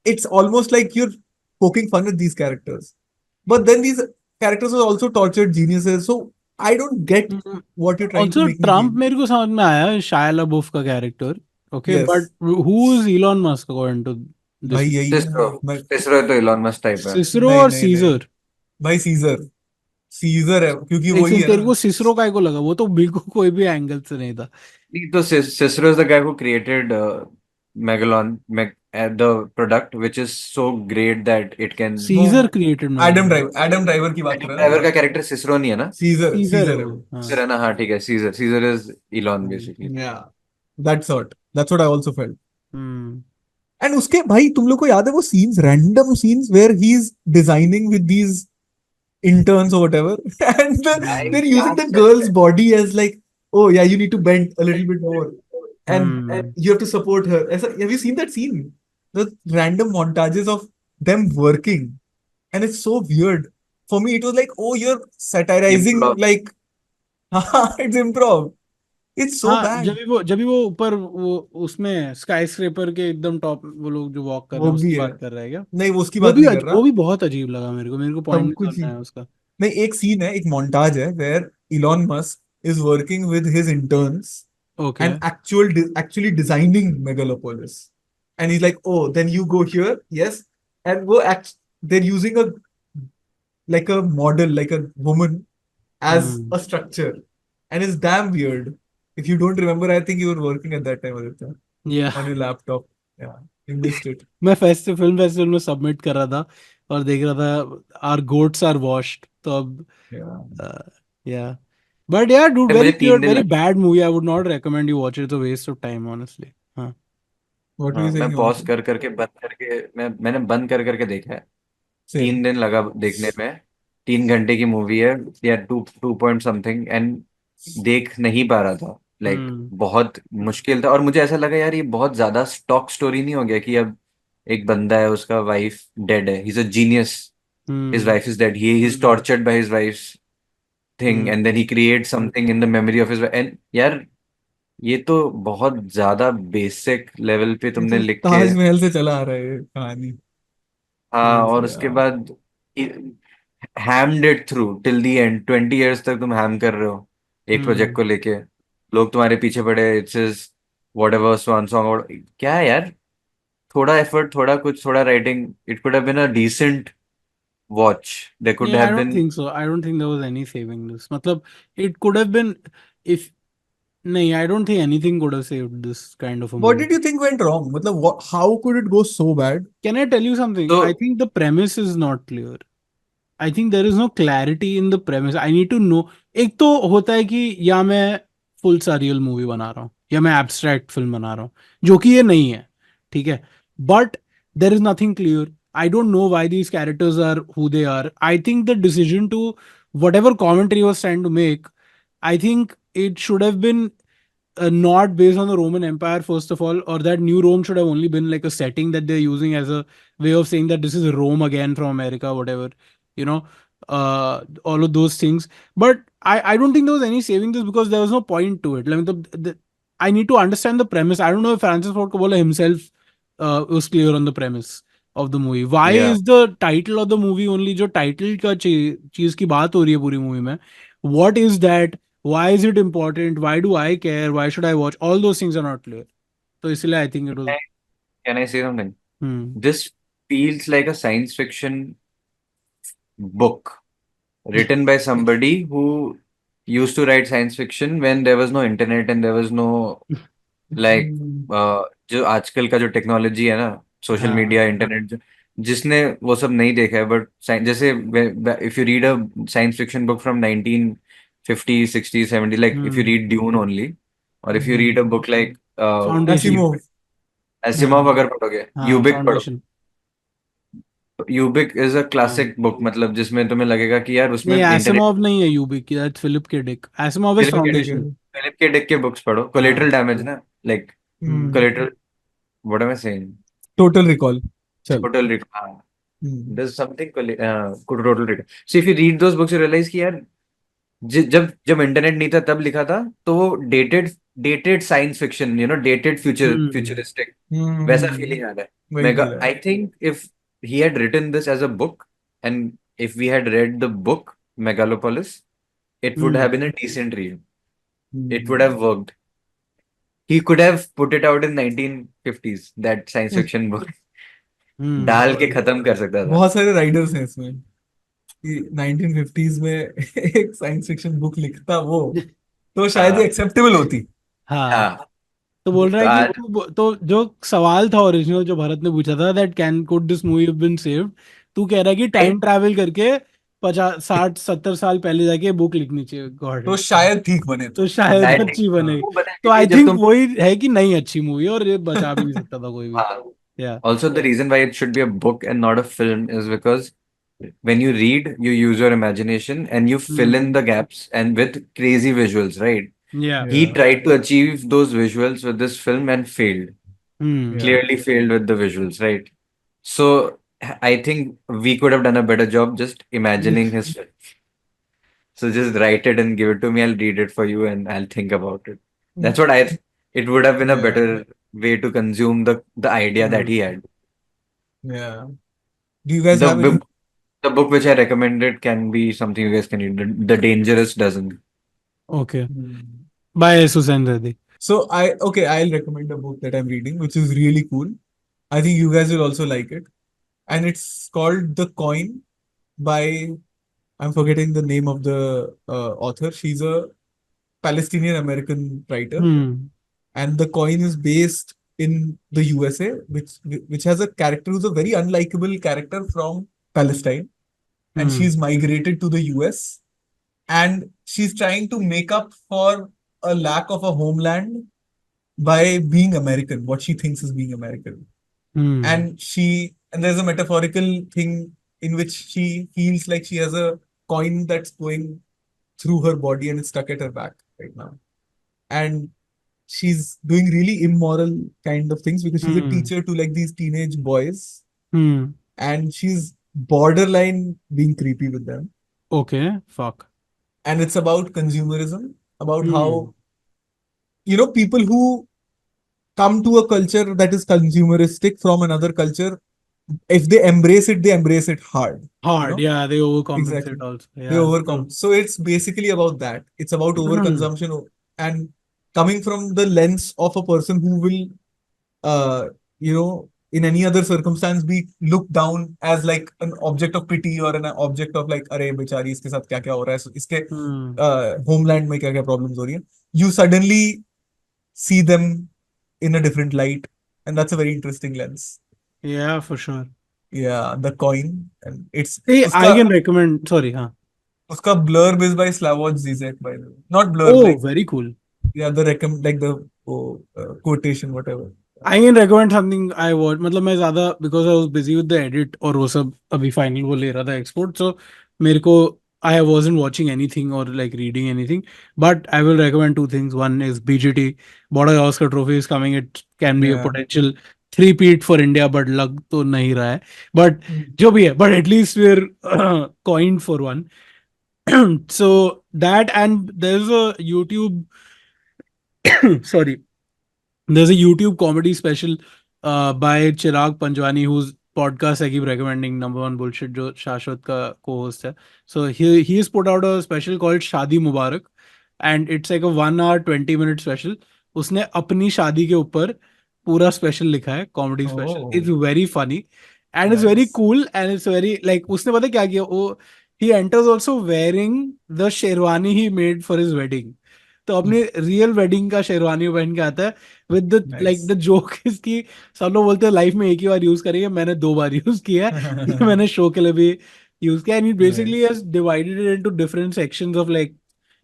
it's almost like you're poking fun at these characters. But then these characters are also tortured geniuses. So I don't get what you're trying to also make me Trump feel. मेरे को समझ में आया, Shia LaBeouf का character, okay, but Yes. Who is Elon Musk according to this? भाई यही Cicero. है. Cicero तो इलॉन मस्क टाइप है। सिसरो नहीं और नहीं नहीं सीजर? भाई, सीजर. सीजर है क्योंकि एक वही सेकंड, है तेरे ना. को सिसरो काय को लगा? वो तो बिल्कुल कोई भी एंगल से नहीं था। नहीं तो Cicero is the guy who created Megalon, the product which is so great that it can. वो Cesar created Megalon. Adam Driver की बात कर एडम रहा है ड्राइवर ना. का कैरेक्टर सिस्रो नहीं है ना? सीजर सीजर है सीजर है वो, वो. हाँ। सीजर है ना? हाँ ठीक है, Cesar, Cesar is Elon basically. या that's what I also felt. Hmm and उसके भाई तुम लोग को याद है वो scenes, random scenes where he is designing with these interns or whatever, and I they're using the can't. girl's body as like, oh yeah, you need to bend a little bit more, and hmm you have to support her. Have you seen that scene? The random montages of them working, and it's so weird. For me, it was like, oh, you're satirizing, Improv. like, it's improv. It's so हाँ, bad. जब भी वो ऊपर वो उसमें sky scraper के एकदम top वो लोग जो वॉक कर रहे वो हैं भी उसकी है. बात कर रहा है क्या? नहीं, वो उसकी बात नहीं कर वो रहा. भी बहुत अजीब लगा मेरे को पॉइंट सब नहीं कुछ समझ ही. में आया उसका। नहीं, एक सीन है, एक montage है where Elon Musk is working with his interns okay, and actually designing Megalopolis. And he's like, oh, then you go here, yes. And they're using a like a model, like a woman, as Hmm. a structure, and it's damn weird. If you don't remember, I think you were working at that time, Aditya, Yeah. on your laptop. Yeah, you missed it. मैं film festival में submit कर रहा था और देख रहा था are goats are washed, तो अब Yeah. या बट यार डूड, यार वेरी मुझे 3 वियर्ड, दिन वेरी लगे। Bad movie, I would not recommend you watch it, it's a waste of time honestly. हाँ. What were हाँ, you मैं saying, पॉज Himanshu? कर करके बंद करके मैंने बंद कर करके देखा है। Same. 3 दिन लगा देखने में। 3 घंटे की मूवी है, या टू पॉइंट समथिंग, एंड देख नहीं पा रहा था। लाइक हम्म. बहुत मुश्किल था, और मुझे ऐसा लगा यार ये बहुत ज्यादा स्टॉक स्टोरी नहीं हो गया कि अब एक बंदा है, उसका वाइफ डेड है, he is a genius, his hmm. Wife is dead, he is tortured by his wife thing, hmm. And then he create something in the memory of his, and यार ये तो बहुत ज्यादा बेसिक लेवल पे ये तुमने तो लिख के। ताजमहल से चला आ रहा है ये कहानी. हाँ, हम्म. और उसके Yeah. बाद hammed it through till the end, 20 years तक तुम हैम कर रहे हो एक प्रोजेक्ट हम्म. को लेके। लोग तुम्हारे पीछे पड़े, it's is whatever swan song, क्या है यार। थोड़ा एफर्ट, थोड़ा कुछ, थोड़ा writing, it could have been a decent watch, there could Yeah, I have don't been. think so. I don't think there was any saving this. Matlab, it could have been if. No, I don't think anything could have saved this kind of a What movie. did you think went wrong? मतलब, how could it go so bad? Can I tell you something? तो I think the premise is not clear. I think there is no clarity in the premise. I need to know. एक तो होता है कि या मैं full surreal movie बना रहा हूँ या मैं एब्स्ट्रैक्ट फिल्म बना रहा हूँ, जो कि ये नहीं है. ठीक है. But there is nothing clear. I don't know why these characters are who they are. I think the decision to whatever commentary was trying to make, I think it should have been not based on the Roman Empire, first of all, or that New Rome should have only been like a setting that they're using as a way of saying that this is Rome again from America, whatever, you know, all of those things. But I don't think there was any saving this because there was no point to it. Like I need to understand the premise. I don't know if Francis Ford Coppola himself was clear on the premise of the movie. Why या is the title of the movie only जो title का चीज की बात हो रही है पूरी मूवी में? What is that? Why is it important? Why do I care? Why should I watch? All those things are not clear. So इसलिए I think it was. Can I से something, Hmm. This feels like a science fiction book written by somebody who used to write science fiction when there was no internet and there was no like Hmm. जो आजकल का जो technology है ना, social हाँ. Media, internet, जो जिसने वो सब नहीं देखा है, बट जैसे if you read a science fiction book from 1950 60 70, like if you Hmm. Read Dune only, और if you Hmm. Read a book like Foundation. Asimov. Asimov हाँ. अगर पढ़ोगे, हाँ. यूबिक पढ़ो। Foundation. यूबिक इज अ हाँ. क्लासिक बुक, मतलब जिसमें तुम्हें लगेगा कि यार उसमें नहीं, इंटरनेट। Asimov नहीं है यूबी की. That's Philip K. Dick. Asimov is Philip K Okay. Dick Foundation. Philip K Dick के बुक्स पढ़ो, हाँ. कोलेटरल डैमेज ना, like Hmm. Hmm. Collateral, what am I saying, Total Recall. चल. Total, Hmm. there's something total recall. So if you read those books, you realize कि यार जब जब internet नहीं था तब लिखा था, तो वो dated science fiction, dated Hmm. Futuristic, वैसा Hmm. फीलिंग आ रहा है। वही मेगा फील है. I think if he had written this as a book, and if we had read the book Megalopolis, it would have Hmm. been a decent read. It would Hmm. have worked. He could have put it out in 1950s, that science fiction book. Hmm. डाल के खत्म कर सकता था। बहुत सारे Riders हैं इसमें कि 1950s में एक साइंस फिक्शन बुक लिखता वो, तो शायद ये हाँ, एक्सेप्टेबल होती. हाँ. हाँ। तो बोल रहा तो है कि आज तो जो सवाल था ओरिजिनल जो भरत ने पूछा था, that can could this movie have been saved, तू कह रहा है कि टाइम ट्रैवल करके 50 60 70 साल पहले जाके बुक लिखनी चाहिए, गॉड तो इट. शायद ठीक बने तो तो. शायद शायद अच्छी बने. वो तो बनाने के आई लिए जब थिंक तुम, वही है कि नहीं अच्छी मूवी, और ये बचा भी नहीं सकता था कोई भी. हाँ, या. also the reason why it should be a book and not a film is because when you read, you use your imagination and you fill in hmm. the gaps and with crazy visuals, right? या. He Yeah. tried to achieve those visuals with this film and failed, hmm. Yeah. clearly failed with the visuals, right? So I think we could have done a better job just imagining his film. So just write it and give it to me. I'll read it for you and I'll think about it. That's what it would have been a Yeah. better way to consume the idea that he hmm. had. Yeah. Do you guys The have any? book, the book which I recommended can be something you guys can read. The Dangerous Dozen. Okay. Hmm. By Susan Reddy. Okay, I'll recommend a book that I'm reading, which is really cool. I think you guys will also like it. And it's called The Coin by I'm forgetting the name of the author. She's a Palestinian American writer, and the coin is based in the USA, which has a character who's a very unlikable character from Palestine, and she's migrated to the US, and she's trying to make up for a lack of a homeland by being American, what she thinks is being American. And there's a metaphorical thing in which she feels like she has a coin that's going through her body and it's stuck at her back right now. And she's doing really immoral kind of things because she's a teacher to like these teenage boys, and she's borderline being creepy with them. Okay, fuck. And it's about consumerism, about how, people who come to a culture that is consumeristic from another culture, if they embrace it hard. Hard, yeah, they overcompensate Exactly. also. They Yeah. overcome. So it's basically about that. It's about overconsumption and coming from the lens of a person who will, in any other circumstance be looked down as like an object of pity or an object of like, अरे बेचारी इसके साथ क्या क्या हो रहा है, इसके homeland में क्या क्या problems हो रही हैं. You suddenly see them in a different light, and that's a very interesting lens. Yeah, for sure. Yeah, the coin, and it's Hey, I उसका can recommend. Sorry, huh? उसका blurb is by Slavoj Zizek, by the way. Not blurb, Oh, like very cool. yeah, the like the quotation, whatever. I can recommend something I watched. मतलब मैं ज़्यादा because I was busy with the edit और वो सब अभी final वो ले रहा था export, so मेरे को I wasn't watching anything or like reading anything. But I will recommend two things. One is BGT. Border Oscar Trophy is coming. It can be a Yeah. potential three-peat for India, but लग तो नहीं रहा है. But जो भी है, but at least we're coined for one. So that, and there's a YouTube sorry, there's a YouTube comedy special by Chirag Panjwani, whose podcast I keep recommending, Number One Bullshit, जो शाश्वत का co-host है. So he has put out a special called Shadi Mubarak, and it's like a 1 hour 20-minute special. उसने अपनी शादी के ऊपर पूरा स्पेशल लिखा है, comedy special. Oh, it's very funny and it's very nice. Cool and it's very like, उसने पता है क्या किया, वो he enters also wearing the sherwani he made for his wedding. तो अपनी रियल वेडिंग का शेरवानी पहन के आता है with the like, Nice. The joke इसकी, सब लोग बोलते हैं लाइफ में एक ही बार यूज करेंगे, मैंने 2 बार यूज किया है. ये मैंने शो के लिए भी यूज किया, and he basically has divided it into different sections of like,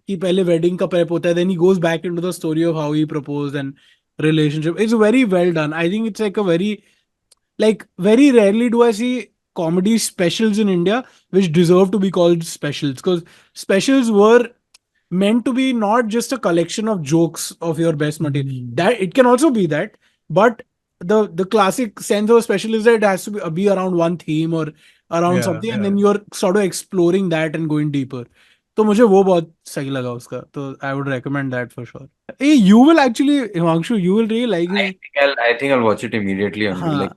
कि पहले वेडिंग का प्रेप होता है, then he goes back into the story of how he proposed and relationship. It's very well done. I think it's like a very, like, very rarely do I see comedy specials in India which deserve to be called specials, because specials were meant to be not just a collection of jokes of your best material. That it can also be that, but the classic sense of a special is that it has to be around one theme or around Yeah, something, and yeah. then you're sort of exploring that and going deeper. तो मुझे वो बहुत सही लगा उसका, तो I would recommend that for sure. A you will actually, Himanshu, you will really like his. I think I'll watch it immediately only. हाँ, Like,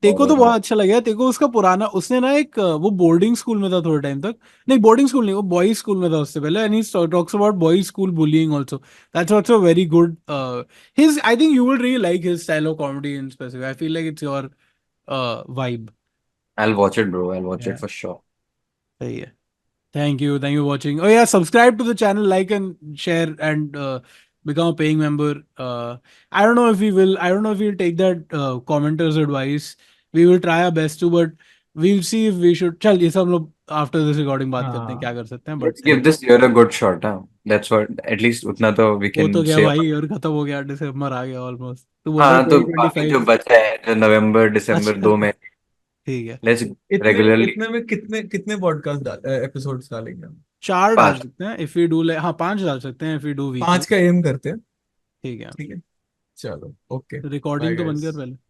तेको तो बहुत अच्छा लगा. तेको उसका पुराना, उसने ना एक वो बोर्डिंग स्कूल में था थोड़े टाइम तक. नहीं, बोर्डिंग स्कूल नहीं, वो बॉयज स्कूल में था उससे पहले, and he talks about boys school bullying also. That's also very good. His, I think you will really like his style of comedy in specific. I feel like it's your vibe. I'll watch it, bro. I'll watch Yeah. it for sure. सही है. Thank you for watching. Oh yeah, subscribe to the channel, like and share, and become a paying member. I don't know if we will. I don't know if we'll take that commenters' advice. We will try our best to, but we'll see if we should. चल, ये सब हम लोग after this recording बात करते हैं क्या कर सकते हैं. Let's But give this year a good shot, huh? That's what, at least उतना तो we वो तो can क्या say. भाई, और खत्म हो गया, दिसंबर आ गया ऑलमोस्ट. तो बोल रहा हाँ, तो बाकी जो 2025. बचा है, जो नवंबर दिसंबर अच्छा, 2 में, ठीक है. let's इतने regularly इतने में कितने कितने पॉडकास्ट एपिसोड्स डालेंगे हम? 4 डाल 5. सकते हैं if we do, हाँ 5 डाल सकते हैं if we do 5 weekly. का एम करते हैं. ठीक है. ठीक है, चलो, ओके, रिकॉर्डिंग बाय तो बंद कर गाइस. पहले.